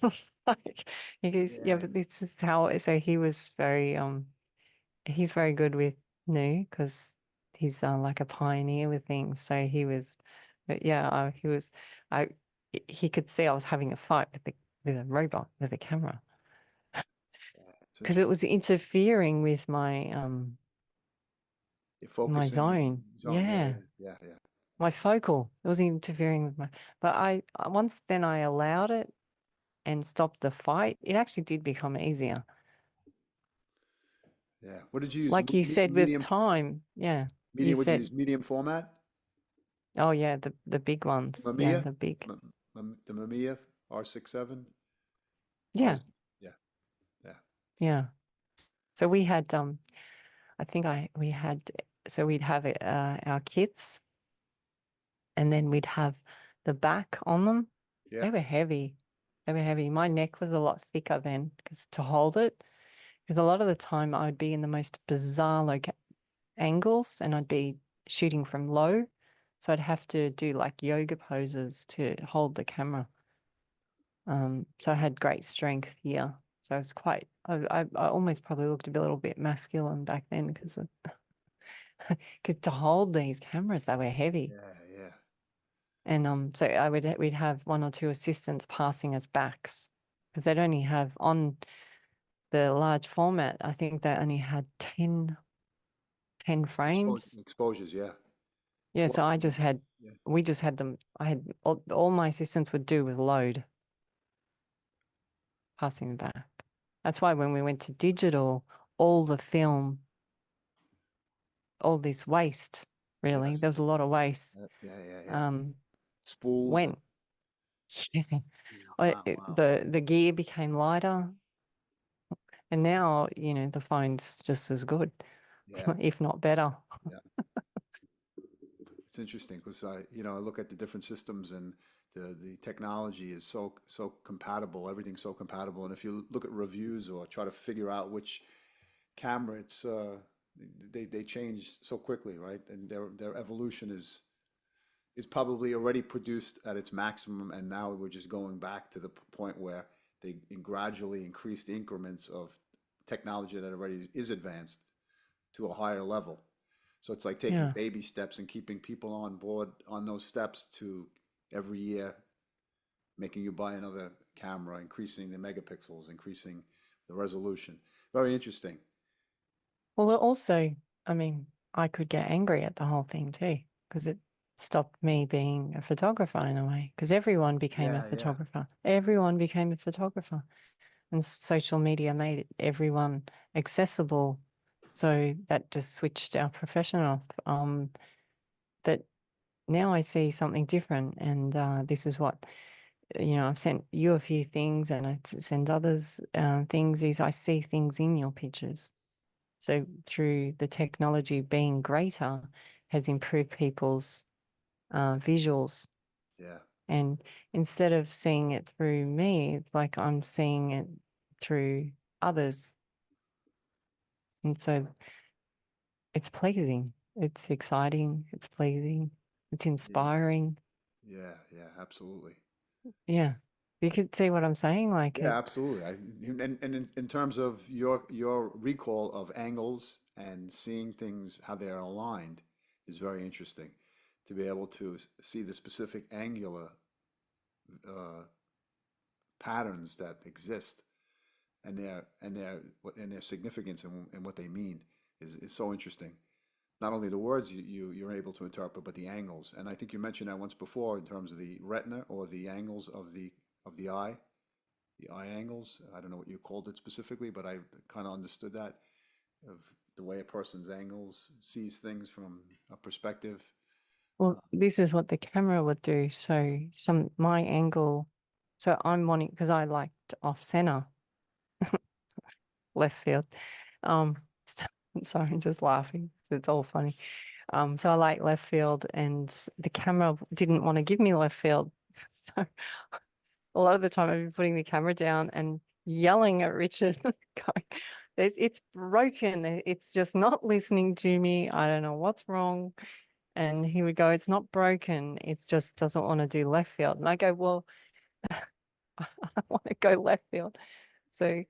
Like he goes, yeah,
Yeah.
but this is how. So he's very good with new because he's like a pioneer with things. So but yeah, I, he could see I was having a fight with a robot with a camera
It's
because it
interesting.
was interfering with
You're
my
focusing
zone.
zone. Yeah,
Yeah.
yeah, yeah, yeah.
My focal. It was interfering with but once then I allowed it and stopped the fight, it actually did become easier.
Yeah. What did you use?
Like you said with
Medium,
time, yeah. You
medium. Would you
said,
use medium format?
oh yeah, the big ones. Yeah,
Mamiya,
the big.
the Mamiya R67. R.
Yeah,
Yeah, yeah,
yeah. So we had I think we had so we'd have our kits and then we'd have the back on them.
yeah.
They were heavy. They were heavy. My neck was a lot thicker then because to hold it. Because a lot of the time I'd be in the most bizarre angles and I'd be shooting from low. So I'd have to do like yoga poses to hold the camera. So I had great strength here. So it's I almost probably looked a little bit masculine back then because to hold these cameras, they were heavy.
Yeah, yeah.
And so we'd have one or two assistants passing us backs because they'd only have on the large format, I think they only had 10 frames.
Exposures, yeah.
Yeah, so
12. Yeah,
we just had them. I had all my assistants would do was load, passing them back. That's why when we went to digital, all the film, all this waste, really,
yes.
there was a lot of waste,
Yeah, yeah, yeah.
um,
Spools.
went. Yeah.
Wow, wow.
The gear became lighter, and now, the phone's just as good,
Yeah,
if not better.
yeah. It's interesting because I look at the different systems and the technology is so compatible. Everything's so compatible. And if you look at reviews or try to figure out which camera, they change so quickly, right? And their evolution is probably already produced at its maximum, and now we're just going back to the point where they gradually increase the increments of technology that already is advanced to a higher level. So it's like taking
Yeah.
baby steps and keeping people on board on those steps to every year making you buy another camera, increasing the megapixels, increasing the resolution. Very interesting.
Well, also, I mean, I could get angry at the whole thing too. because it stopped me being a photographer in a way, because everyone became a
Yeah, yeah,
photographer. Everyone became a photographer, and social media made everyone accessible. So that just switched our profession off. But now I see something different, and this is what, I've sent you a few things, and I send others things. Is I see things in your pictures. So through the technology being greater, has improved people's visuals.
yeah,
And instead of seeing it through me, it's like I'm seeing it through others. And so it's pleasing. It's exciting. It's pleasing. It's
yeah,
inspiring.
yeah, yeah, absolutely.
Yeah. You could see what I'm saying. Like
Yeah,
it,
absolutely. And in terms of your recall of angles and seeing things how they're aligned is very interesting. To be able to see the specific angular uh, patterns that exist and their significance and what they mean is so interesting. Not only the words you're able to interpret, but the angles. And I think you mentioned that once before in terms of the retina or the angles of the eye angles. I don't know what you called it specifically, but I kind of understood that of the way a person's angles sees things from a perspective.
well, this is what the camera would do. So my angle, so I'm wanting, because I liked off center, left field. Um, sorry, I'm just laughing. It's all funny. So I like left field, and the camera didn't want to give me left field. So a lot of the time I'd be putting the camera down and yelling at Richard, going, it's broken. It's just not listening to me. I don't know what's wrong. And he would go, it's not broken. It just doesn't want to do left field. And I go, well, I want to go left field. So,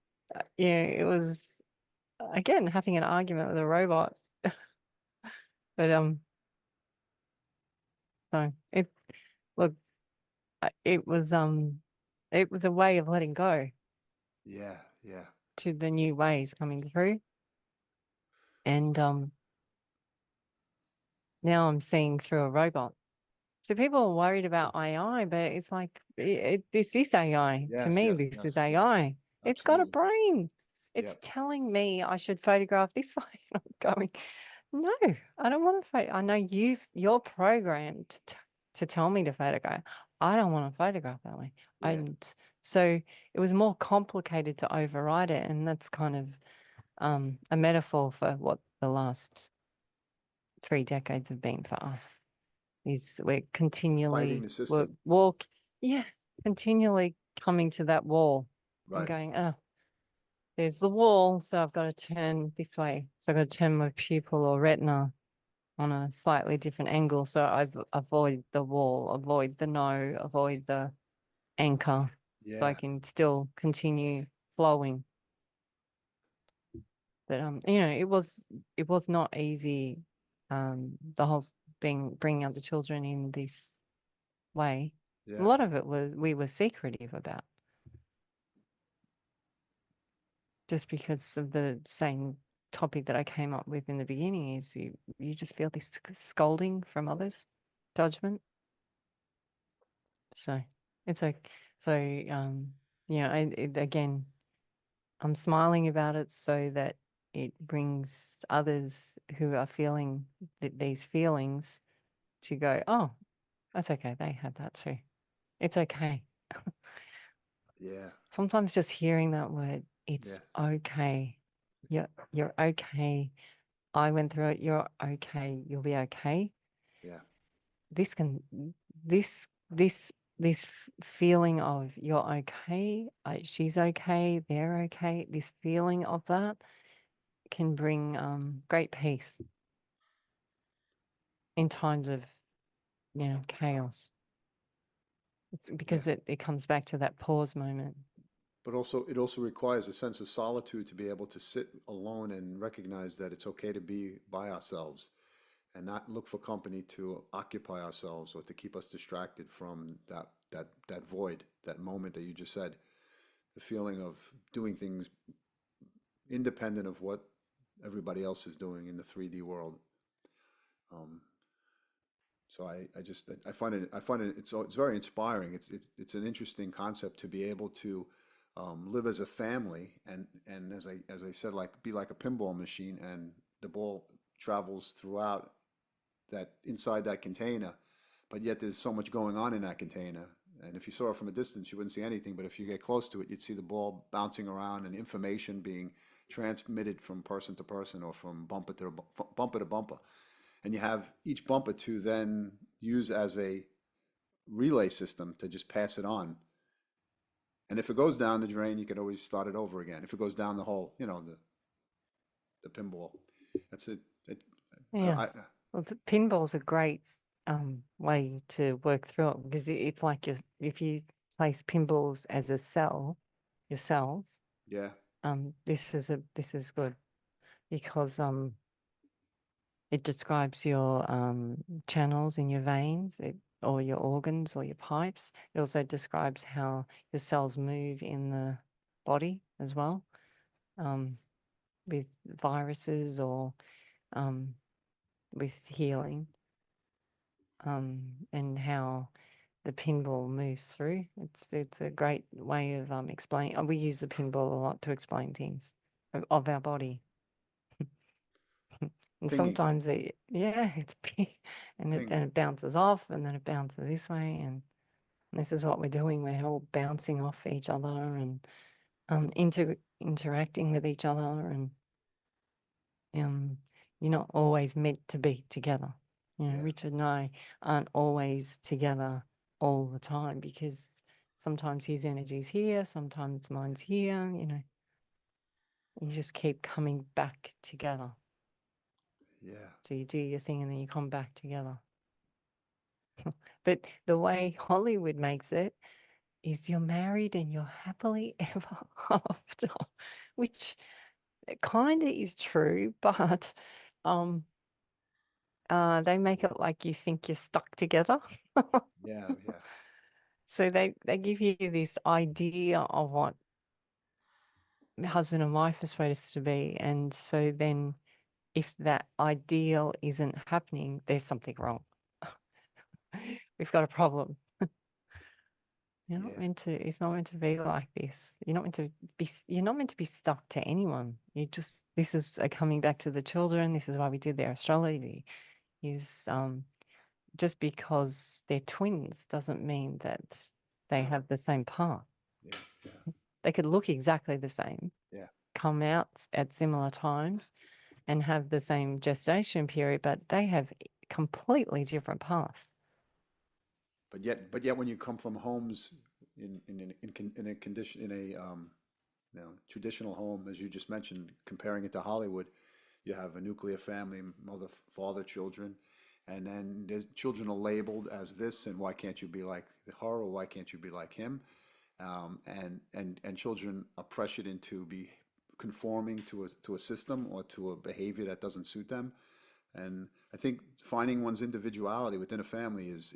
yeah, it was, again, having an argument with a robot. But, so look, it was a way of letting go
Yeah, yeah,
to the new ways coming through. And, now I'm seeing through a robot. So people are worried about AI, but it's like this is AI. To
yes,
me,
yes,
this is
yes, yes,
AI. It's got a
absolutely.
brain. It's
Yep.
telling me I should photograph this way. And I'm going, no, I don't want to photo. I know you're programmed to tell me to photograph. I don't want to photograph that way.
Yeah,
And so it was more complicated to override it. And that's kind of a metaphor for what the last 3 decades have been for us. Is we're
fighting
continually
the system.
yeah, continually coming to that wall and
Right.
going, oh, there's the wall, so I've got to turn this way. So I've got to turn my pupil or retina on a slightly different angle. So I avoid the wall, avoid the no, avoid the anchor, so I
Yeah,
can still continue flowing. But it was not easy. The whole bringing up the children in this way. A
yeah,
lot of it was we were secretive about, just because of the same topic that I came up with in the beginning is you just feel this scolding from others, judgment. So it's like so again, I'm smiling about it so that it brings others who are feeling these feelings to go, oh, that's okay. They had that too. It's okay.
yeah,
Sometimes just hearing that word, it's
yes,
okay. You're okay. I went through it. You're okay. You'll be okay.
yeah,
This can this feeling of you're okay, she's okay, they're okay. This feeling of that can bring great peace in times of chaos. It's
yeah.
because it comes back to that pause moment.
But also, it also requires a sense of solitude to be able to sit alone and recognize that it's okay to be by ourselves and not look for company to occupy ourselves or to keep us distracted from that void, that moment that you just said, the feeling of doing things independent of what everybody else is doing in the 3D world. Um, So I find it it's very inspiring. It's an interesting concept to be able to live as a family and as I said, like be like a pinball machine, and the ball travels throughout that inside that container, but yet there's so much going on in that container. And if you saw it from a distance, you wouldn't see anything, but if you get close to it, you'd see the ball bouncing around and information being transmitted from person to person or from bumper to bumper. And you have each bumper to then use as a relay system to just pass it on. And if it goes down the drain, you can always start it over again. If it goes down the hole, the pinball. That's it.
Yeah.
I,
Well, the pinball's a great way to work through it because it's like if you place pinballs as a cell, your cells,
yeah,
this is good because it describes your channels in your veins, or your organs or your pipes. It also describes how your cells move in the body as well, with viruses or with healing, and how the pinball moves through. It's a great way of explaining. We use the pinball a lot to explain things of our body. And
pinging,
sometimes it's big, and
ping.
it bounces off, and then it bounces this way, and this is what we're doing. We're all bouncing off each other and interacting with each other, and you're not always meant to be together.
Yeah,
Richard and I aren't always together all the time because sometimes his energy's here, sometimes mine's here. You just keep coming back together.
yeah,
So you do your thing and then you come back together. But the way Hollywood makes it is you're married and you're happily ever after, which kind of is true, but they make it like you think you're stuck together.
yeah, yeah.
So they give you this idea of what husband and wife are supposed to be. And so then if that ideal isn't happening, there's something wrong. We've got a problem.
Yeah,
It's not meant to be like this. You're not meant to be stuck to anyone. This is coming back to the children. This is why we did their astrology, is just because they're twins doesn't mean that they have the same path.
yeah, yeah,
They could look exactly the same,
yeah.
come out at similar times, and have the same gestation period, but they have completely different paths.
But yet, when you come from homes in a condition in a traditional home, as you just mentioned, comparing it to Hollywood, you have a nuclear family, mother, father, children, and then the children are labeled as this, and why can't you be like her, or why can't you be like him? And children are pressured into be conforming to a system or to a behavior that doesn't suit them. And I think finding one's individuality within a family is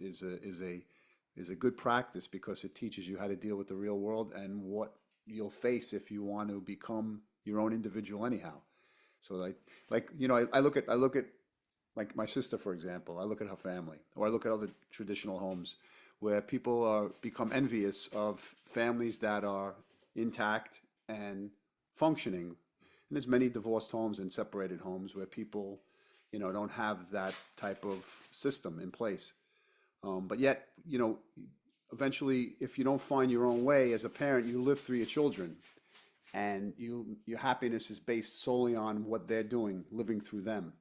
a good practice because it teaches you how to deal with the real world and what you'll face if you want to become your own individual anyhow. So I look at like my sister, for example. I look at her family, or I look at other traditional homes where people are become envious of families that are intact and functioning. And there's many divorced homes and separated homes where people, don't have that type of system in place. But yet, eventually, if you don't find your own way as a parent, you live through your children, and your happiness is based solely on what they're doing, living through them,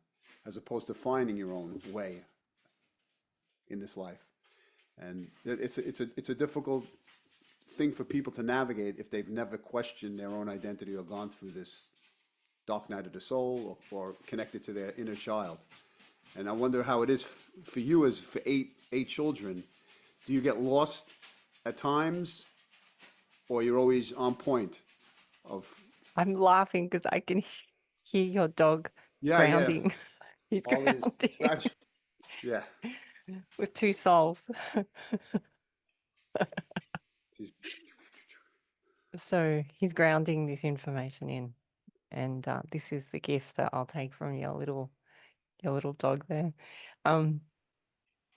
as opposed to finding your own way in this life. And it's a difficult thing for people to navigate if they've never questioned their own identity or gone through this dark night of the soul, or connected to their inner child. And I wonder how it is for you, as for eight children. Do you get lost at times, or you're always on point of?
I'm laughing because I can hear your dog
Yeah, yeah.
grounding. He's
Always
grounding
scratch. Yeah.
with two souls.
She's,
So he's grounding this information in, and this is the gift that I'll take from your little dog there. Um,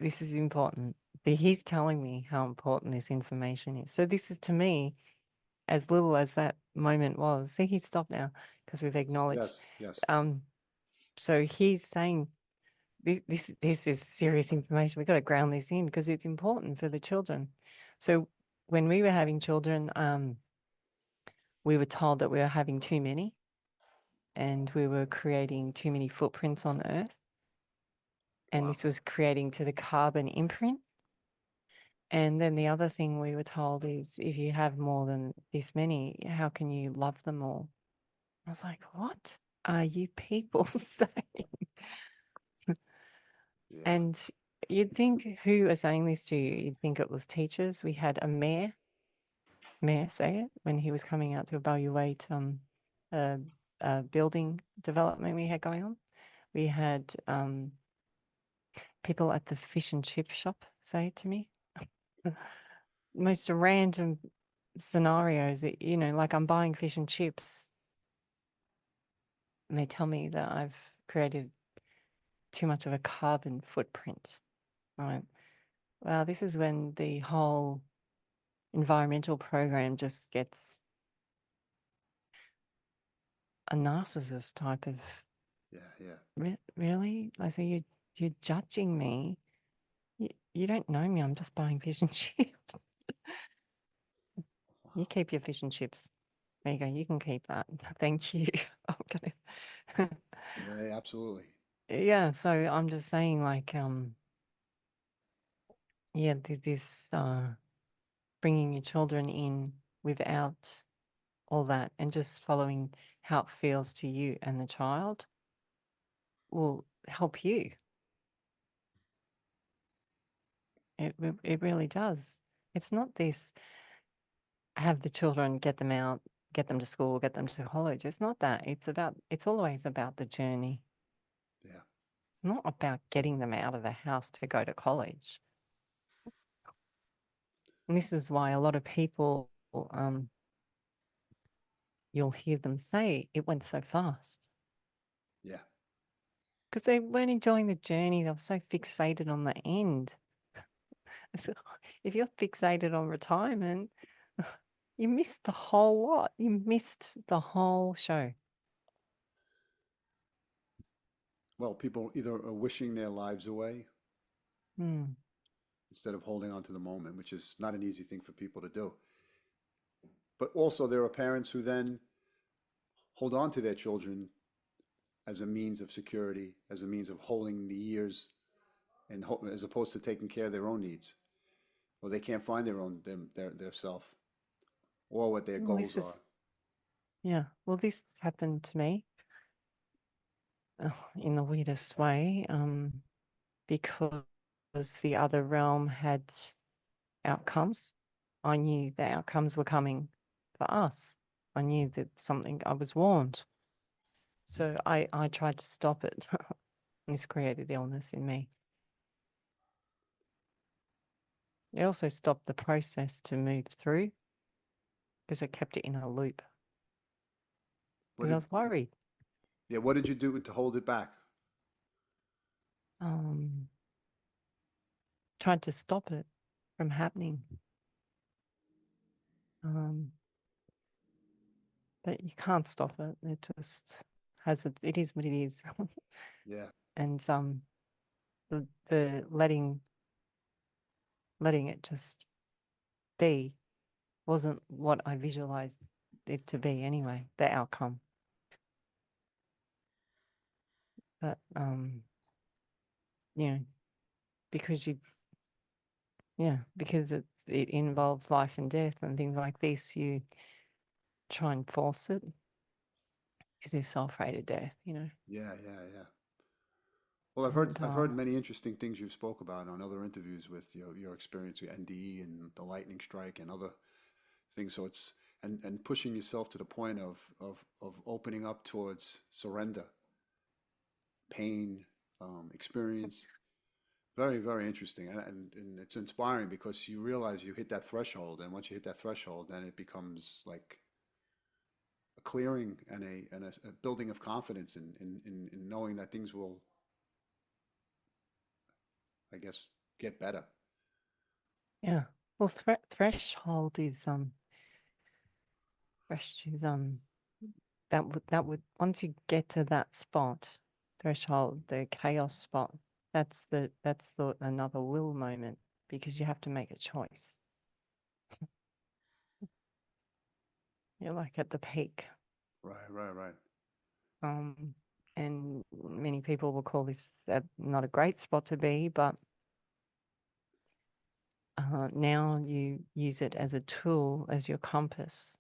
this is important. He's telling me how important this information is. So this is, to me, as little as that moment was. See, he's stopped now because we've acknowledged.
Yes, yes.
So he's saying this is serious information. We've got to ground this in because it's important for the children. So when we were having children, we were told that we were having too many and we were creating too many footprints on Earth. And
Wow.
this was creating to the carbon imprint. And then the other thing we were told is if you have more than this many, how can you love them all? I was like, what are you people saying?
Yeah.
And you'd think who are saying this to you? You'd think it was teachers. We had a mayor say it when he was coming out to evaluate a, a building development we had going on. We had people at the fish and chip shop say it to me. Most random scenarios that, you know, like I'm buying fish and chips and they tell me that I've created too much of a carbon footprint. Right. Well, this is when the whole environmental program just gets a narcissist type of,
Yeah, yeah.
really? Like, so you're judging me. You don't know me. I'm just buying fish and chips. You
Wow.
keep your fish and chips. There you go. You can keep that. Thank you. I'm gonna.
Yeah, absolutely.
Yeah. So I'm just saying, like, yeah, this bringing your children in without all that and just following how it feels to you and the child will help you. It really does. It's not this have the children, get them out, get them to school, get them to college. It's not that. It's always about the journey.
Yeah.
It's not about getting them out of the house to go to college. And this is why a lot of people, you'll hear them say it went so fast
Yeah.
because they weren't enjoying the journey. They were so fixated on the end. So if you're fixated on retirement, you missed the whole lot. You missed the whole show.
Well, people either are wishing their lives away
Hmm.
instead of holding on to the moment, which is not an easy thing for people to do. But also, there are parents who then hold on to their children as a means of security, as a means of holding the years, and as opposed to taking care of their own needs, or they can't find their self, or what their
Well,
goals
this
are.
is, yeah. Well, this happened to me in the weirdest way, because the other realm had outcomes. I knew the outcomes were coming for us. I knew that something, I was warned. So I tried to stop it. This created illness in me. It also stopped the process to move through because it kept it in a loop
What
because I
did
was worried.
Yeah, what did you do to hold it back?
Um, Tried to stop it from happening. But you can't stop it. It just it is what it is.
Yeah,
And the letting it just be wasn't what I visualized it to be anyway, the outcome. But you know, because because it involves life and death and things like this, you try and force it because you're so afraid of death.
yeah, yeah, yeah. Well,
And
I've heard many interesting things you've spoke about on other interviews with your experience with NDE and the lightning strike and other things. So it's and pushing yourself to the point of opening up towards surrender, pain, experience. Very, very interesting, and it's inspiring because you realize you hit that threshold, and once you hit that threshold, then it becomes like a clearing and a building of confidence in knowing that things will, I guess, get better.
Yeah. Well, threshold is that would once you get to that spot, threshold, the chaos spot, that's the another will moment, because you have to make a choice. You're like at the peak.
Right.
And many people will call this not a great spot to be, but now you use it as a tool, as your compass.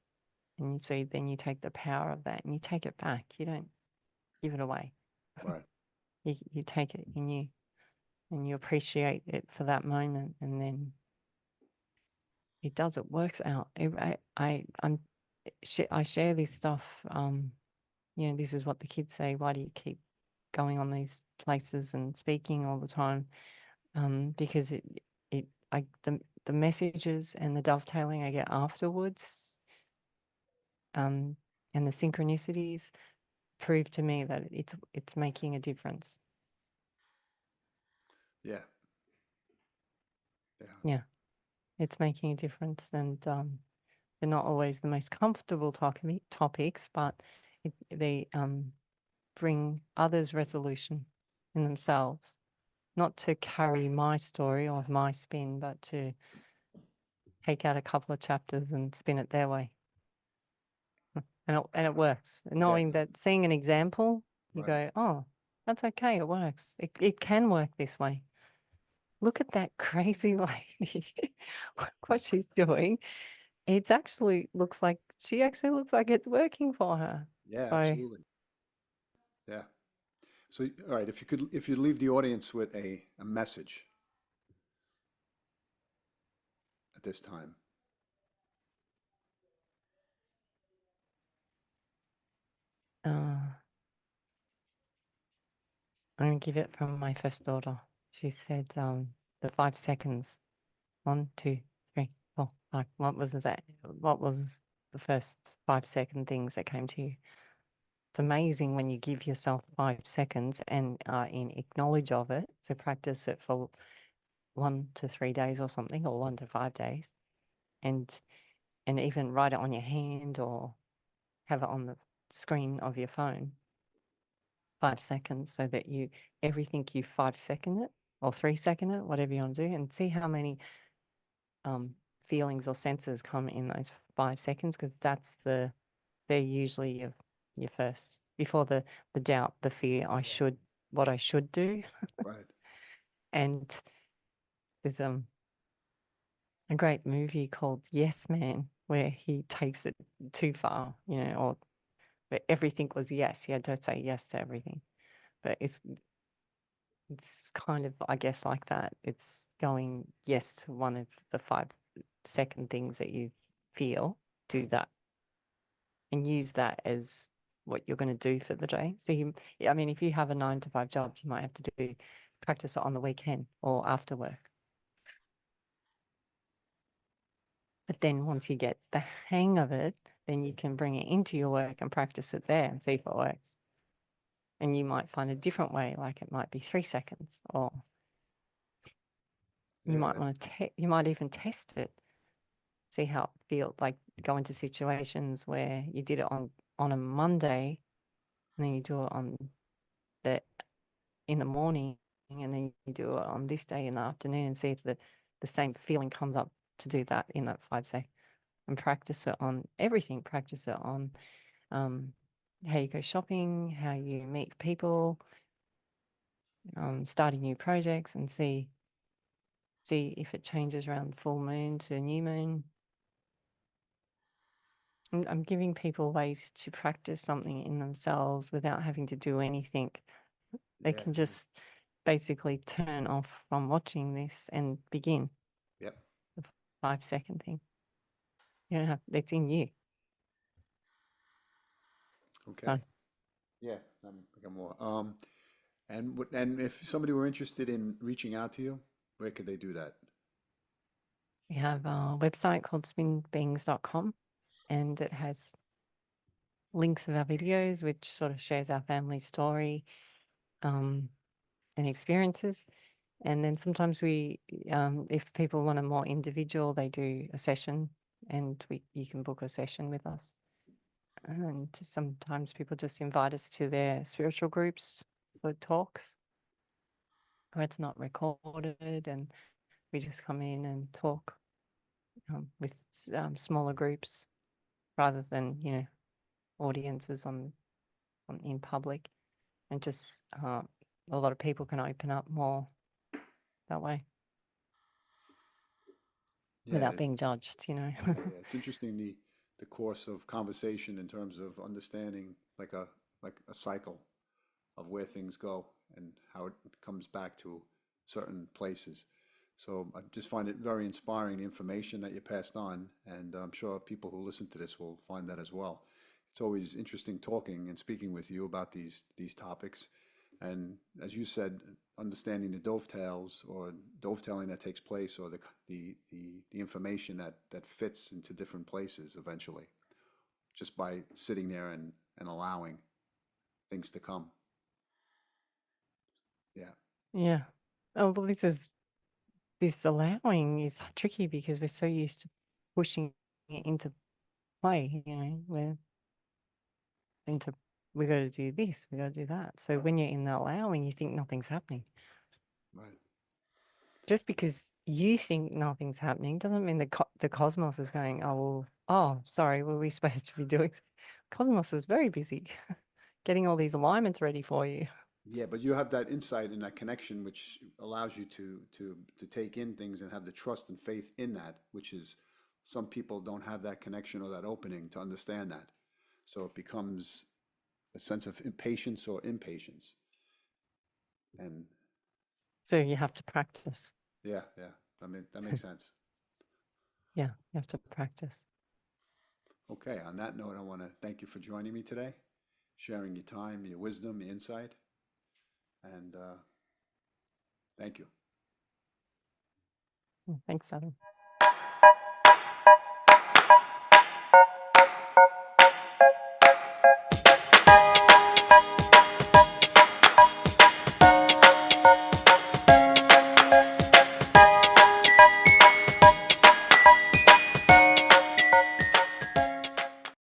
And so then you take the power of that and you take it back. You don't give it away.
Right.
You take it in you and you appreciate it for that moment, and then it works out. I share this stuff. This is what the kids say. Why do you keep going on these places and speaking all the time? Because the messages and the dovetailing I get afterwards, and the synchronicities prove to me that it's making a difference.
Yeah.
Yeah, it's making a difference, and they're not always the most comfortable topics, but they bring others resolution in themselves, not to carry my story or my spin, but to take out a couple of chapters and spin it their way. And it works. Knowing that, seeing an example, you go, oh, that's okay, it works. It can work this way. Look at that crazy lady. What she's doing. It actually looks like it's working for her.
Yeah,
So
absolutely. Yeah. So, all right, if you leave the audience with a message at this time.
I'm going to give it from my first daughter. She said the 5 seconds. 1, 2, 3, 4, 5. What was that? What was the first 5-second things that came to you? It's amazing when you give yourself 5 seconds and in acknowledge of it. So practice it for 1 to 3 days or something, or 1 to 5 days, and even write it on your hand or have it on the screen of your phone. 5 seconds, so that everything you 5-second it or 3-second it, whatever you want to do, and see how many feelings or senses come in those 5 seconds, because they're usually your first, before the doubt, the fear, what I should do.
Right.
And there's a great movie called Yes Man, where he takes it too far, or where everything was yes. He had to say yes to everything. But it's kind of, I guess, like that. It's going yes to one of the 5-second things that you feel, do that, and use that as what you're going to do for the day. So if you have a 9 to 5 job, you might have to practice it on the weekend or after work. But then once you get the hang of it, then you can bring it into your work and practice it there and see if it works. And you might find a different way, like it might be 3 seconds, or you might want to you might even test it, see how it feels, like go into situations where you did it on a Monday, and then you do it in the morning, and then you do it on this day in the afternoon, and see if the same feeling comes up to do that in that 5 seconds, and practice it on everything. Practice it on how you go shopping, how you meet people, starting new projects, and see if it changes around full moon to new moon. I'm giving people ways to practice something in themselves without having to do anything. They can just basically turn off from watching this and begin.
Yep.
The 5-second thing. You don't have, it's in you.
Okay.
So,
Yeah, I got more. And if somebody were interested in reaching out to you, where could they do that?
we have a website called spinbeings.com, and it has links of our videos, which sort of shares our family story and experiences. And then sometimes we, if people want a more individual, they do a session, and you can book a session with us. And sometimes people just invite us to their spiritual groups for talks, where it's not recorded, and we just come in and talk with smaller groups rather than, audiences in public, and just a lot of people can open up more that way
Yeah,
without being judged.
yeah, yeah. It's interesting the course of conversation in terms of understanding like a cycle of where things go and how it comes back to certain places. So I just find it very inspiring, the information that you passed on, and I'm sure people who listen to this will find that as well. It's always interesting talking and speaking with you about these topics. And as you said, understanding the dovetails or dovetailing that takes place, or the information that fits into different places eventually, just by sitting there and allowing things to come. Yeah.
Yeah. Oh, well, this allowing is tricky because we're so used to pushing it into play. We got to do this, we got to do that. So when you're in the allowing, you think nothing's happening.
Right.
Just because you think nothing's happening doesn't mean the cosmos is going, oh, well, oh, sorry, what were we supposed to be doing? Cosmos is very busy getting all these alignments ready for you.
Yeah, but you have that insight and that connection, which allows you to take in things and have the trust and faith in that, which is some people don't have that connection or that opening to understand that. So it becomes a sense of impatience or impatience. And
So you have to practice.
yeah, yeah, I mean, that makes sense.
Yeah, you have to practice.
Okay, on that note, I want to thank you for joining me today, sharing your time, your wisdom, your insight, and thank you.
Thanks, Adam.